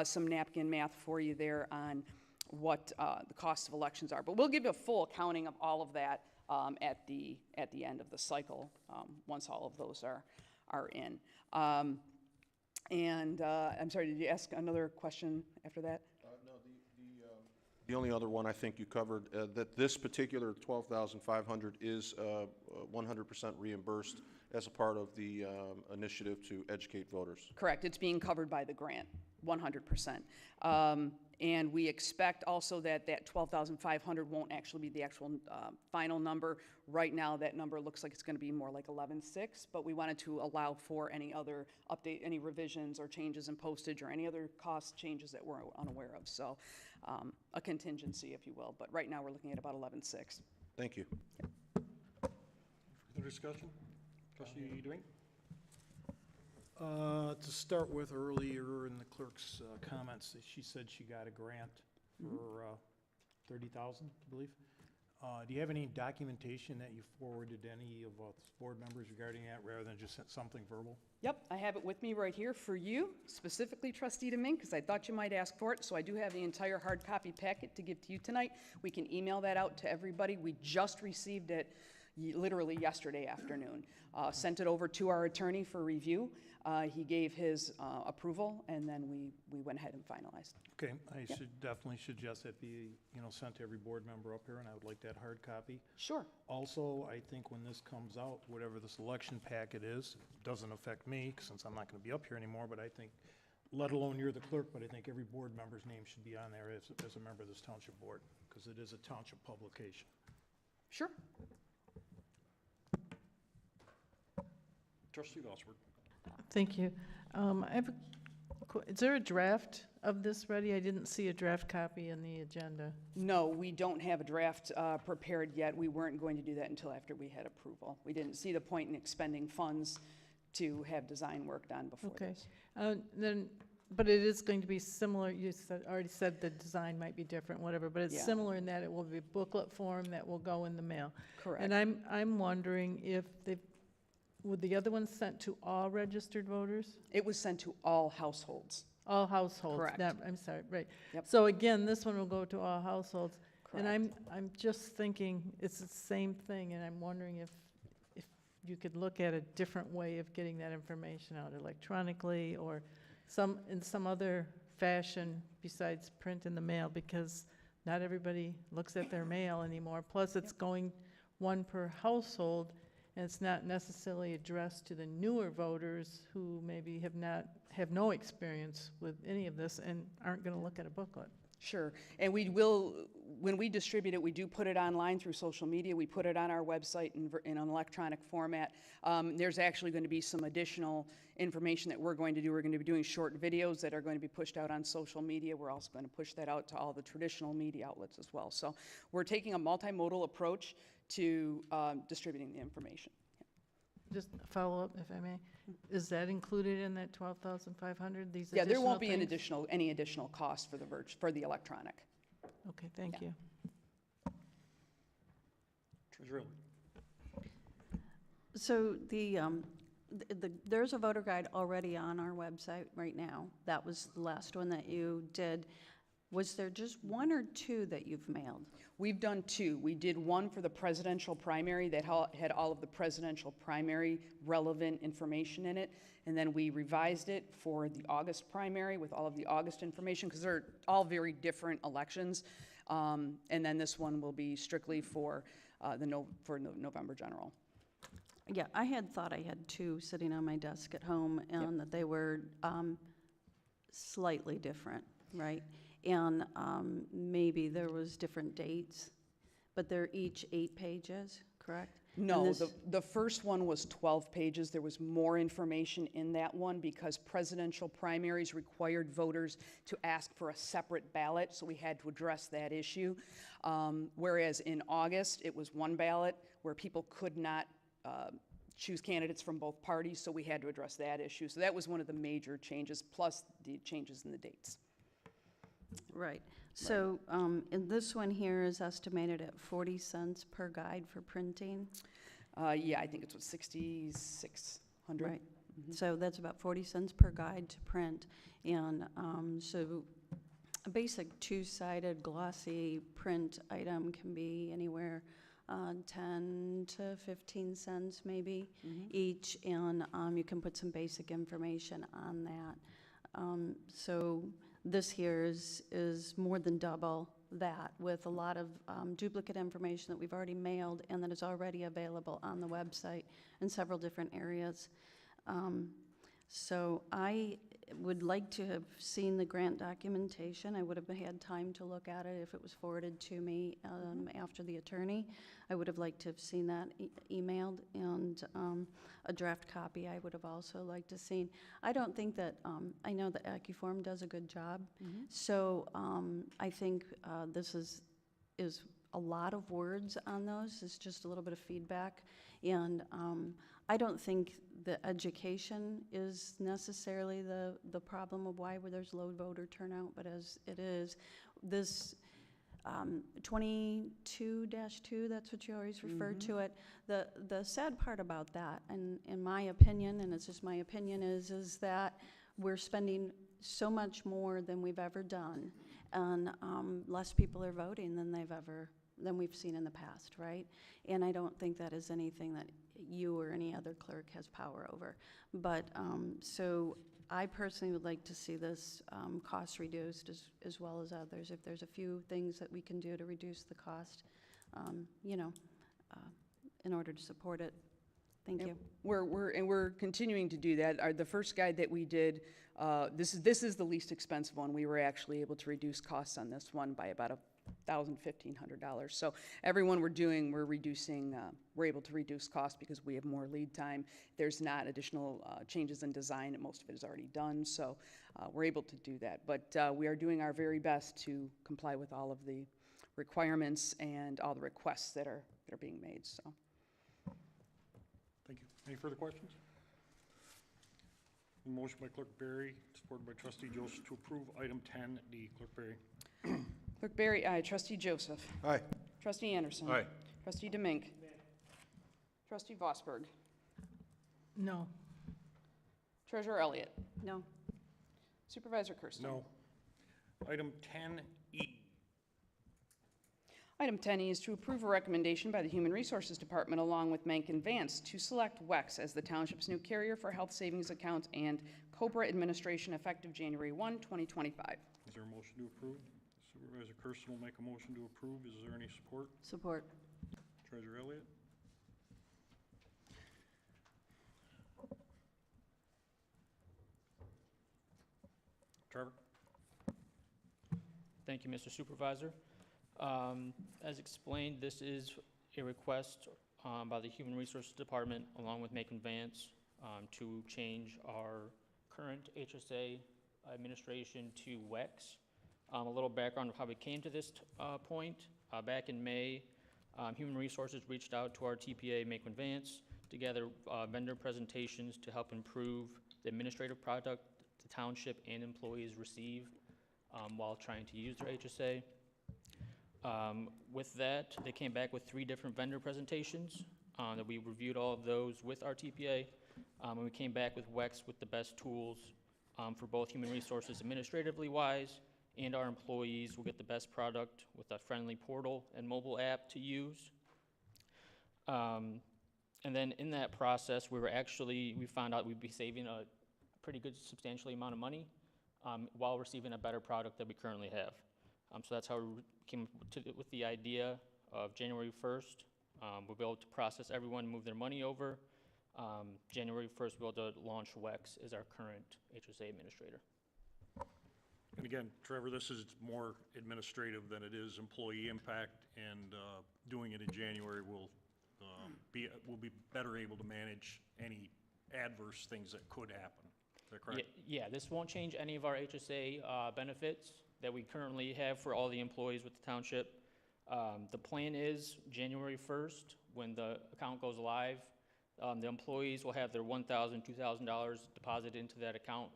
Some napkin math for you there on what the costs of elections are. But we'll give you a full accounting of all of that at the end of the cycle, once all of those are in. I'm sorry, did you ask another question after that? No, the only other one I think you covered, that this particular 12,500 is 100% reimbursed as a part of the initiative to educate voters. Correct, it's being covered by the grant, 100%. And we expect also that that 12,500 won't actually be the actual final number. Right now, that number looks like it's going to be more like 11,600, but we wanted to allow for any other update, any revisions or changes in postage or any other cost changes that we're unaware of. So a contingency, if you will. But right now, we're looking at about 11,600. Thank you. Further discussion? Trustee Dwight? To start with, earlier in the clerk's comments, she said she got a grant for 30,000, I believe. Do you have any documentation that you forwarded to any of board members regarding that, rather than just something verbal? Yep, I have it with me right here for you, specifically Trustee Deming, because I thought you might ask for it. So I do have the entire hard copy packet to give to you tonight. We can email that out to everybody. We just received it literally yesterday afternoon. Sent it over to our attorney for review. He gave his approval, and then we went ahead and finalized. Okay, I should definitely suggest that be, sent to every board member up here, and I would like that hard copy. Sure. Also, I think when this comes out, whatever this election packet is, it doesn't affect me, since I'm not gonna be up here anymore, but I think, let alone you're the clerk, but I think every board member's name should be on there as a member of this township board, because it is a township publication. Sure. Trustee Gosford? Thank you. I have is there a draft of this ready? I didn't see a draft copy in the agenda. No, we don't have a draft prepared yet. We weren't going to do that until after we had approval. We didn't see the point in expending funds to have design work done before this. But it is going to be similar. You already said the design might be different, whatever, but it's similar in that it will be a booklet form that will go in the mail. Correct. And I'm wondering if were the other ones sent to all registered voters? It was sent to all households. All households. Correct. I'm sorry, right. Yep. So again, this one will go to all households. Correct. And I'm just thinking it's the same thing, and I'm wondering if you could look at a different way of getting that information out electronically or in some other fashion besides print in the mail, because not everybody looks at their mail anymore. Plus, it's going one per household, and it's not necessarily addressed to the newer voters who maybe have no experience with any of this and aren't going to look at a booklet. Sure, and we will, when we distribute it, we do put it online through social media. We put it on our website in an electronic format. There's actually going to be some additional information that we're going to do. We're going to be doing short videos that are going to be pushed out on social media. We're also going to push that out to all the traditional media outlets as well. So we're taking a multimodal approach to distributing the information. Just a follow-up, if I may. Is that included in that 12,500? These Yeah, there won't be things? any additional cost for the electronic. Okay, thank you. Treasurer? So there's a voter guide already on our website right now. That was the last one that you did. Was there just one or two that you've mailed? We've done two. We did one for the presidential primary that had all of the presidential primary relevant information in it, and then we revised it for the August primary with all of the August information, because they're all very different elections. And then this one will be strictly for the November general. Yeah, I had thought I had two sitting on my desk at home, and that they were slightly different, right? And maybe there was different dates, but they're each 8 pages, correct? No, the first one was 12 pages. There was more information in that one because presidential primaries required voters to ask for a separate ballot, so we had to address that issue. Whereas in August, it was one ballot where people could not choose candidates from both parties, so we had to address that issue. So that was one of the major changes, plus the changes in the dates. Right. So, and this one here is estimated at 40 cents per guide for printing? Yeah, I think it's what, 6,600. Right. So that's about 40 cents per guide to print. And so a basic two-sided glossy print item can be anywhere 10 to 15 cents maybe each, and you can put some basic information on that. So this here is more than double that, with a lot of duplicate information that we've already mailed and that is already available on the website in several different areas. So I would like to have seen the grant documentation. I would have had time to look at it if it was forwarded to me after the attorney. I would have liked to have seen that emailed, and a draft copy I would have also liked to seen. I don't think that, I know that AccuForm does a good job, so I think this is a lot of words on those. It's just a little bit of feedback, and I don't think the education is necessarily the problem of why there's low voter turnout, but as it is, this 22-2, that's what you always refer to it. The sad part about that, and in my opinion, and it's just my opinion, is that we're spending so much more than we've ever done, and less people are voting than we've seen in the past, right? And I don't think that is anything that you or any other clerk has power over. But so I personally would like to see this cost reduced as well as others. If there's a few things that we can do to reduce the cost, in order to support it. Thank you. We're continuing to do that. The first guide that we did, this is the least expensive one. We were actually able to reduce costs on this one by about $1,500. So everyone we're reducing, we're able to reduce costs because we have more lead time. There's not additional changes in design, and most of it is already done. So we're able to do that. But we are doing our very best to comply with all of the requirements and all the requests that are being made. So. Thank you. Any further questions? Motion by Clerk Berry, supported by Trustee Joseph, to approve item 10D. Clerk Berry. Clerk Berry, aye. Trustee Joseph. Aye. Trustee Anderson. Aye. Trustee Demink. Trustee Vosberg. No. Treasurer Elliott. No. Supervisor Kersten. No. Item 10E. Item 10E is to approve a recommendation by the Human Resources Department along with Mank and Vance to select WEX as the township's new carrier for health savings account and COBRA administration effective January 1, 2025. Is there a motion to approve? Supervisor Kersten will make a motion to approve. Is there any support? Support. Treasurer Elliott. Trevor? Thank you, Mr. Supervisor. As explained, this is a request by the Human Resources Department along with Macon Vance to change our current HSA administration to WEX. A little background of how we came to this point. Back in May, Human Resources reached out to our TPA, Macon Vance, to gather vendor presentations to help improve the administrative product the township and employees receive while trying to use their HSA. With that, they came back with 3 different vendor presentations that we reviewed all of those with our TPA, and we came back with WEX with the best tools for both human resources administratively wise, and our employees will get the best product with a friendly portal and mobile app to use. And then in that process, we found out we'd be saving a pretty good substantial amount of money while receiving a better product that we currently have. So that's how we came with the idea of January 1st. We'll be able to process everyone, move their money over. January 1st, we'll be able to launch WEX as our current HSA administrator. And again, Trevor, this is more administrative than it is employee impact, and doing it in January will be better able to manage any adverse things that could happen. Is that correct? Yeah, this won't change any of our HSA benefits that we currently have for all the employees with the township. The plan is January 1st, when the account goes live, the employees will have their $1,000, $2,000 deposited into that account.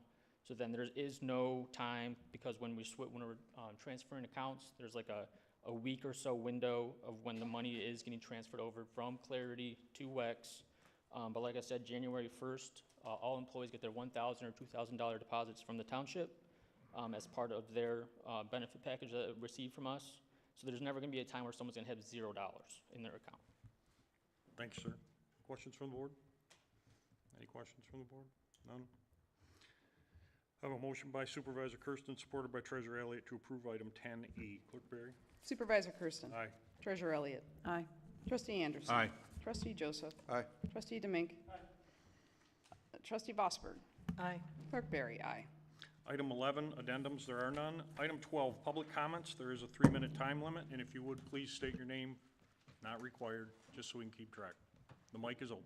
So then there is no time, because when we're transferring accounts, there's like a week or so window of when the money is getting transferred over from Clarity to WEX. But like I said, January 1st, all employees get their $1,000 or $2,000 deposits from the township as part of their benefit package that they receive from us. So there's never going to be a time where someone's going to have $0 in their account. Thanks, sir. Questions from the board? Any questions from the board? None? I have a motion by Supervisor Kersten, supported by Treasurer Elliott, to approve item 10E. Clerk Berry? Supervisor Kersten. Aye. Treasurer Elliott. Aye. Trustee Anderson. Aye. Trustee Joseph. Aye. Trustee Demink. Trustee Vosberg. Aye. Clerk Berry, aye. Item 11, addendums, there are none. Item 12, public comments. There is a 3-minute time limit, and if you would, please state your name, not required, just so we can keep track. The mic is open.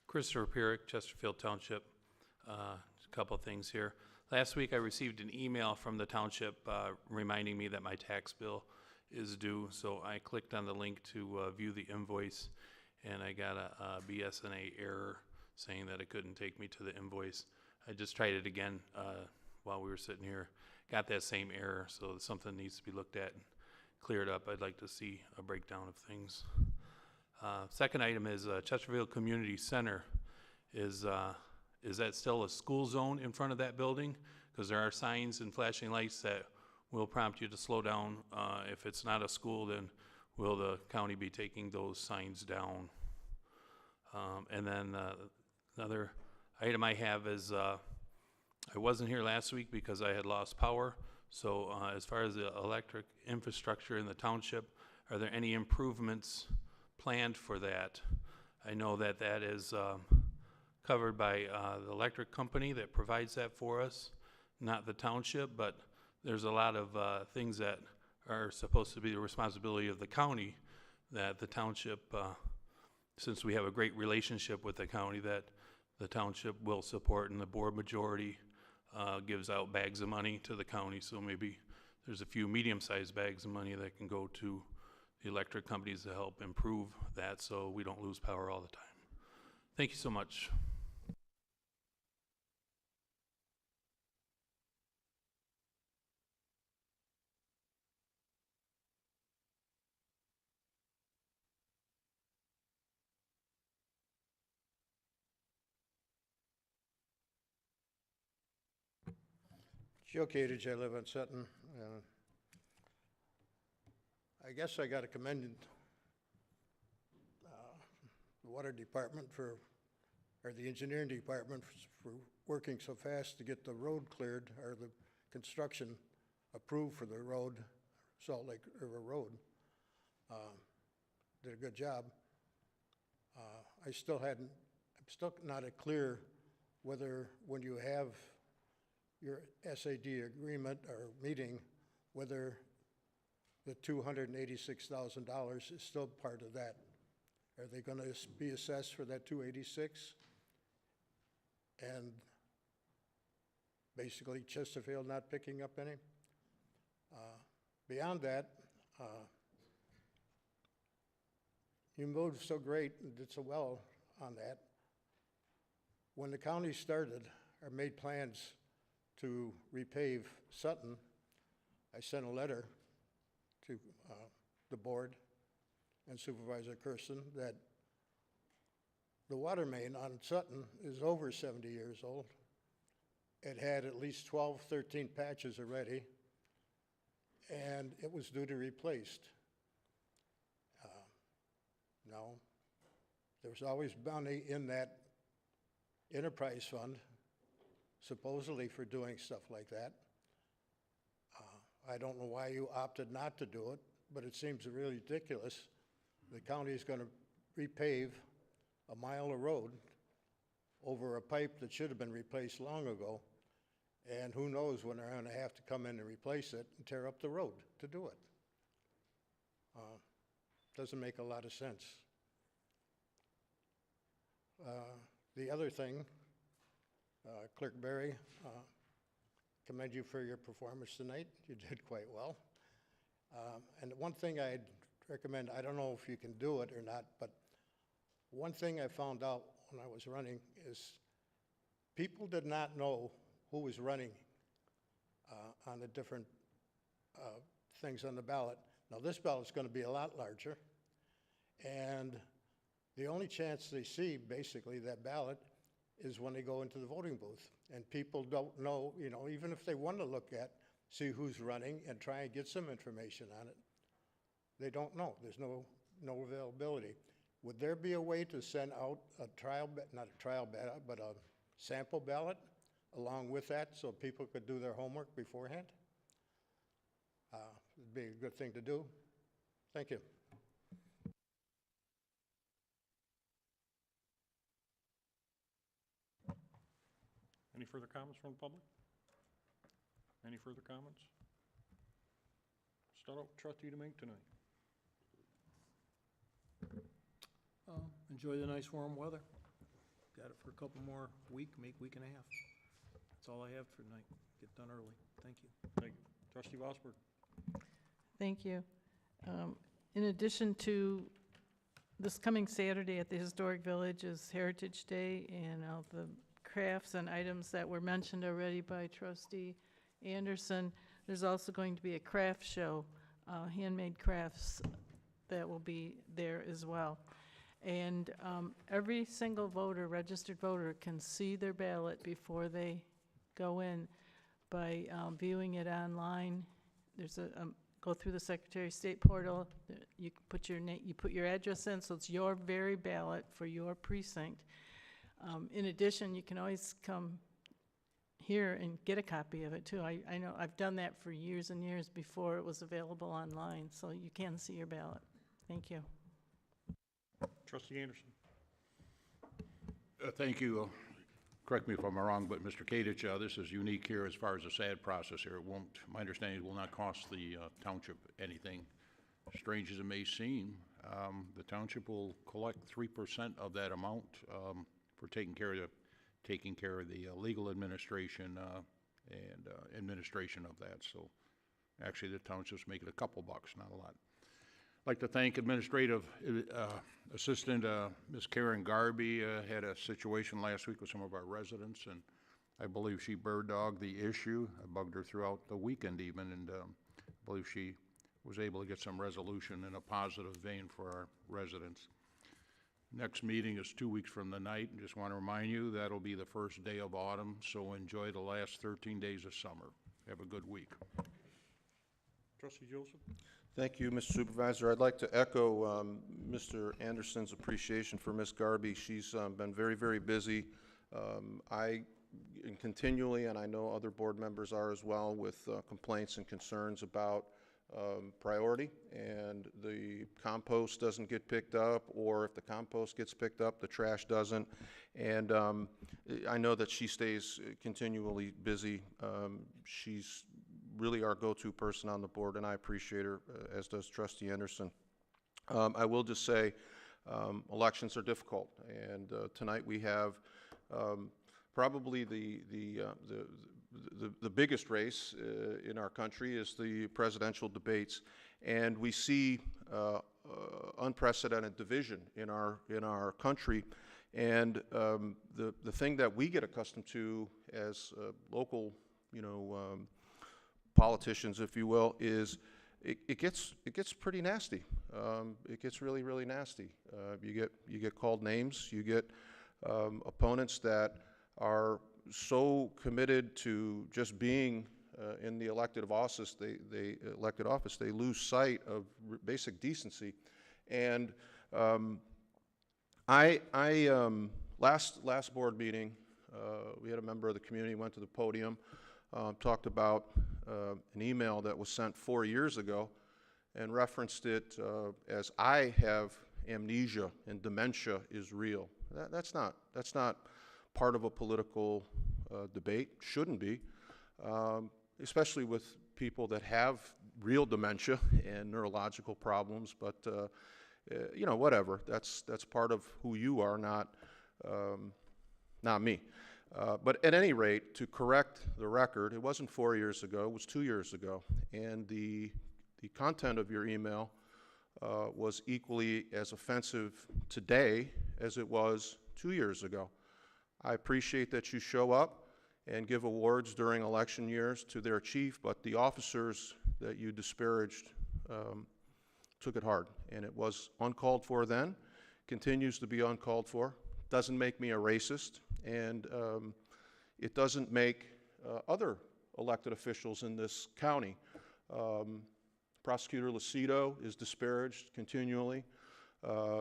Christopher Pierik, Chesterfield Township. A couple of things here. Last week, I received an email from the township reminding me that my tax bill is due, so I clicked on the link to view the invoice, and I got a BSNA error saying that it couldn't take me to the invoice. I just tried it again while we were sitting here. Got that same error, so something needs to be looked at and cleared up. I'd like to see a breakdown of things. Second item is Chesterfield Community Center. Is that still a school zone in front of that building? Because there are signs and flashing lights that will prompt you to slow down. If it's not a school, then will the county be taking those signs down? And then another item I have is I wasn't here last week because I had lost power. So as far as the electric infrastructure in the township, are there any improvements planned for that? I know that that is covered by the electric company that provides that for us, not the township, but there's a lot of things that are supposed to be the responsibility of the county that the township, since we have a great relationship with the county, that the township will support, and the board majority gives out bags of money to the county, so maybe there's a few medium-sized bags of money that can go to the electric companies to help improve that so we don't lose power all the time. Thank you so much. Joe Kadich, I live on Sutton. I guess I got to commend the water department or the engineering department for working so fast to get the road cleared, or the construction approved for the road, Salt Lake River Road. Did a good job. I'm still not clear whether when you have your SAD agreement or meeting, whether the $286,000 is still part of that. Are they going to be assessed for that 286? And basically Chesterfield not picking up any? Beyond that, you moved so great and did so well on that. When the county started or made plans to repave Sutton, I sent a letter to the board and Supervisor Kersten that the water main on Sutton is over 70 years old. It had at least 12, 13 patches already, and it was due to be replaced. No, there's always money in that enterprise fund, supposedly for doing stuff like that. I don't know why you opted not to do it, but it seems really ridiculous. The county is going to repave a mile of road over a pipe that should have been replaced long ago, and who knows when they're going to have to come in and replace it and tear up the road to do it. Doesn't make a lot of sense. The other thing, Clerk Berry, commend you for your performance tonight. You did quite well. And one thing I'd recommend, I don't know if you can do it or not, but one thing I found out when I was running is people did not know who was running on the different things on the ballot. Now this ballot's going to be a lot larger, and The only chance they see, basically, that ballot is when they go into the voting booth. And people don't know, you know, even if they want to look at, see who's running and try and get some information on it, they don't know. There's no availability. Would there be a way to send out a trial, not a trial ballot, but a sample ballot along with that so people could do their homework beforehand? It'd be a good thing to do. Thank you. Any further comments from the public? Any further comments? Start out with trustee Demink tonight. Enjoy the nice warm weather. Got it for a couple more week and a half. That's all I have for tonight. Get done early. Thank you. Thank you. Trustee Vosberg. Thank you. In addition to this coming Saturday at the Historic Village is Heritage Day, and all the crafts and items that were mentioned already by Trustee Anderson, there's also going to be a craft show, handmade crafts that will be there as well. And every single voter, registered voter, can see their ballot before they go in by viewing it online. There's go through the Secretary of State portal. You put your name, you put your address in, so it's your very ballot for your precinct. In addition, you can always come here and get a copy of it too. I know I've done that for years and years before it was available online, so you can see your ballot. Thank you. Trustee Anderson. Thank you. Correct me if I'm wrong, but Mr. Kadich, this is unique here as far as the SAD process here. It won't, my understanding, it will not cost the township anything. Strange as it may seem, the township will collect 3% of that amount for taking care of the legal administration and administration of that. So actually the township's making a couple bucks, not a lot. I'd like to thank Administrative Assistant Ms. Karen Garby. Had a situation last week with some of our residents, and I believe she bird dogged the issue. I bugged her throughout the weekend even, and I believe she was able to get some resolution in a positive vein for our residents. Next meeting is 2 weeks from the night, and just want to remind you that'll be the first day of autumn, so enjoy the last 13 days of summer. Have a good week. Trustee Joseph. Thank you, Mr. Supervisor. I'd like to echo Mr. Anderson's appreciation for Ms. Garby. She's been very, very busy. Continually, and I know other board members are as well, with complaints and concerns about priority, and the compost doesn't get picked up, or if the compost gets picked up, the trash doesn't. And I know that she stays continually busy. She's really our go-to person on the board, and I appreciate her, as does Trustee Anderson. I will just say elections are difficult, and tonight we have probably the biggest race in our country is the presidential debates, and we see unprecedented division in our country. And the thing that we get accustomed to as local, politicians, if you will, is it gets pretty nasty. It gets really, really nasty. You get called names. You get opponents that are so committed to just being in the elected office, they lose sight of basic decency. And last board meeting, we had a member of the community went to the podium, talked about an email that was sent 4 years ago, and referenced it as "I have amnesia and dementia is real." That's not part of a political debate. Shouldn't be, especially with people that have real dementia and neurological problems. But whatever. That's part of who you are, not me. But at any rate, to correct the record, it wasn't 4 years ago, it was 2 years ago, and the content of your email was equally as offensive today as it was 2 years ago. I appreciate that you show up and give awards during election years to their chief, but the officers that you disparaged took it hard, and it was uncalled for then, continues to be uncalled for. Doesn't make me a racist, and it doesn't make other elected officials in this county. Prosecutor Lucido is disparaged continually.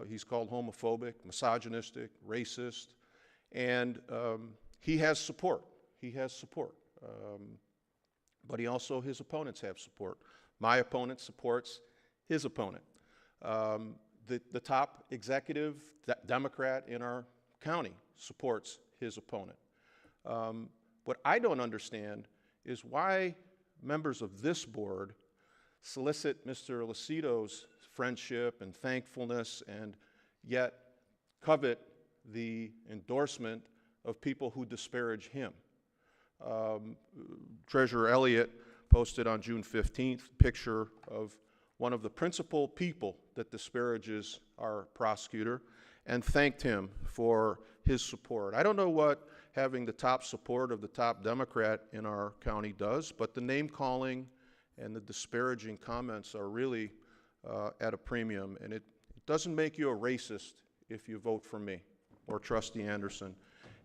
He's called homophobic, misogynistic, racist, and he has support. He has support. But his opponents have support. My opponent supports his opponent. The top executive Democrat in our county supports his opponent. What I don't understand is why members of this board solicit Mr. Lucido's friendship and thankfulness and yet covet the endorsement of people who disparage him. Treasurer Elliott posted on June 15th a picture of one of the principal people that disparages our prosecutor and thanked him for his support. I don't know what having the top support of the top Democrat in our county does, but the name calling and the disparaging comments are really at a premium, and it doesn't make you a racist if you vote for me or Trustee Anderson.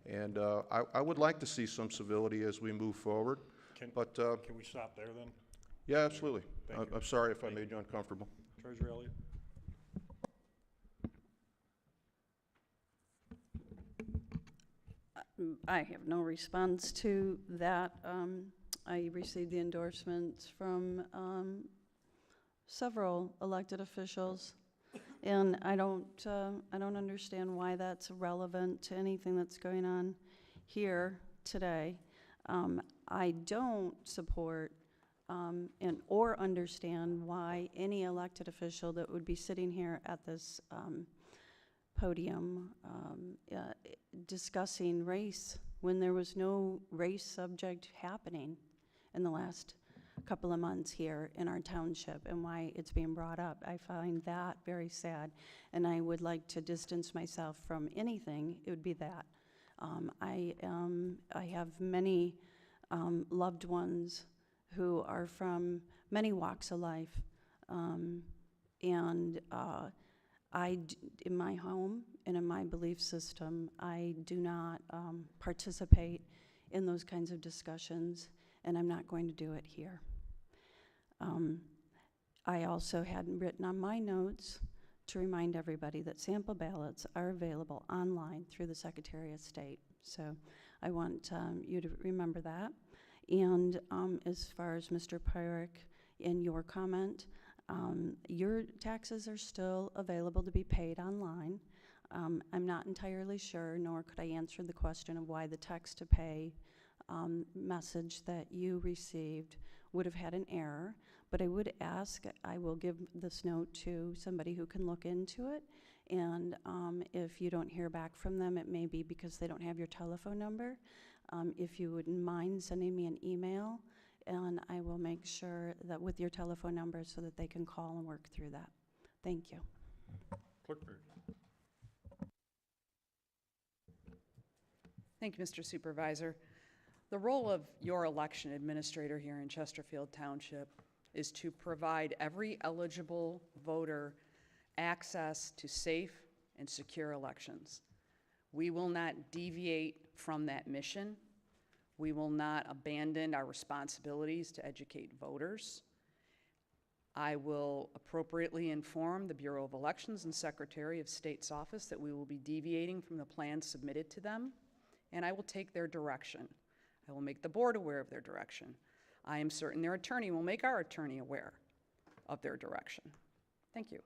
And I would like to see some civility as we move forward. Can we stop there then? Yeah, absolutely. Thank you. I'm sorry if I made you uncomfortable. Treasurer Elliott? I have no response to that. I received the endorsements from several elected officials, and I don't understand why that's relevant to anything that's going on here today. I don't support or understand why any elected official that would be sitting here at this podium discussing race when there was no race subject happening in the last couple of months here in our township, and why it's being brought up. I find that very sad, and I would like to distance myself from anything. It would be that. I have many loved ones who are from many walks of life, and in my home and in my belief system, I do not participate in those kinds of discussions, and I'm not going to do it here. I also had written on my notes to remind everybody that sample ballots are available online through the Secretary of State. So I want you to remember that. And as far as Mr. Pyrick, in your comment, your taxes are still available to be paid online. I'm not entirely sure, nor could I answer the question of why the text to pay message that you received would have had an error, but I would ask, I will give this note to somebody who can look into it, and if you don't hear back from them, it may be because they don't have your telephone number. If you wouldn't mind sending me an email, and I will make sure that with your telephone number so that they can call and work through that. Thank you. Clerk Beard. Thank you, Mr. Supervisor. The role of your election administrator here in Chesterfield Township is to provide every eligible voter access to safe and secure elections. We will not deviate from that mission. We will not abandon our responsibilities to educate voters. I will appropriately inform the Bureau of Elections and Secretary of State's office that we will be deviating from the plans submitted to them, and I will take their direction. I will make the board aware of their direction. I am certain their attorney will make our attorney aware of their direction. Thank you.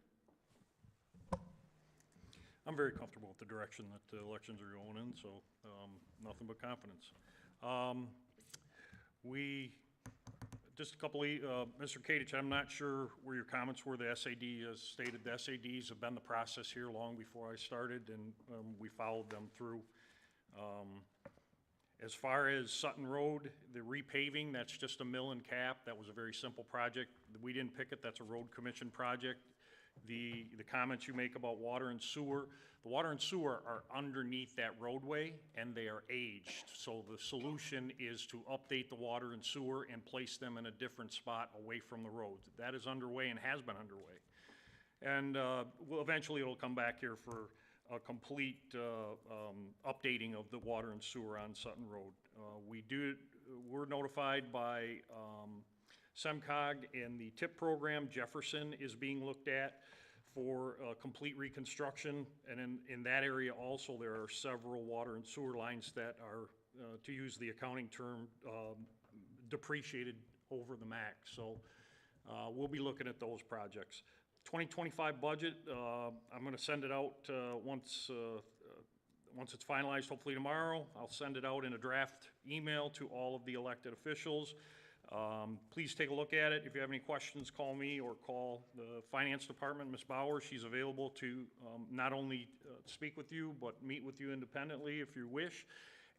I'm very comfortable with the direction that the elections are going in, so nothing but confidence. Just a couple of, Mr. Kadich, I'm not sure where your comments were. The SAD has stated the SADs have been the process here long before I started, and we followed them through. As far as Sutton Road, the repaving, that's just a mill and cap. That was a very simple project. We didn't pick it. That's a road commission project. The comments you make about water and sewer, the water and sewer are underneath that roadway and they are aged. So the solution is to update the water and sewer and place them in a different spot away from the road. That is underway and has been underway. And well, eventually it'll come back here for a complete updating of the water and sewer on Sutton Road. We're notified by SEMCOG, and the TIP program, Jefferson, is being looked at for complete reconstruction. And in that area also, there are several water and sewer lines that are, to use the accounting term, depreciated over the max. So we'll be looking at those projects. 2025 budget, I'm going to send it out once it's finalized, hopefully tomorrow. I'll send it out in a draft email to all of the elected officials. Please take a look at it. If you have any questions, call me or call the Finance Department, Ms. Bauer. She's available to not only speak with you, but meet with you independently if you wish,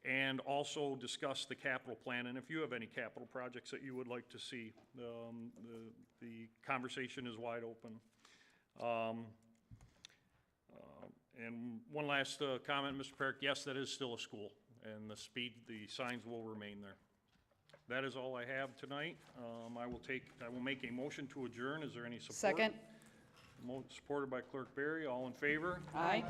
and also discuss the capital plan. And if you have any capital projects that you would like to see, the conversation is wide open. And one last comment, Mr. Perrick, yes, that is still a school, and the signs will remain there. That is all I have tonight. I will make a motion to adjourn. Is there any support? Second. Supported by Clerk Berry. All in favor? Aye.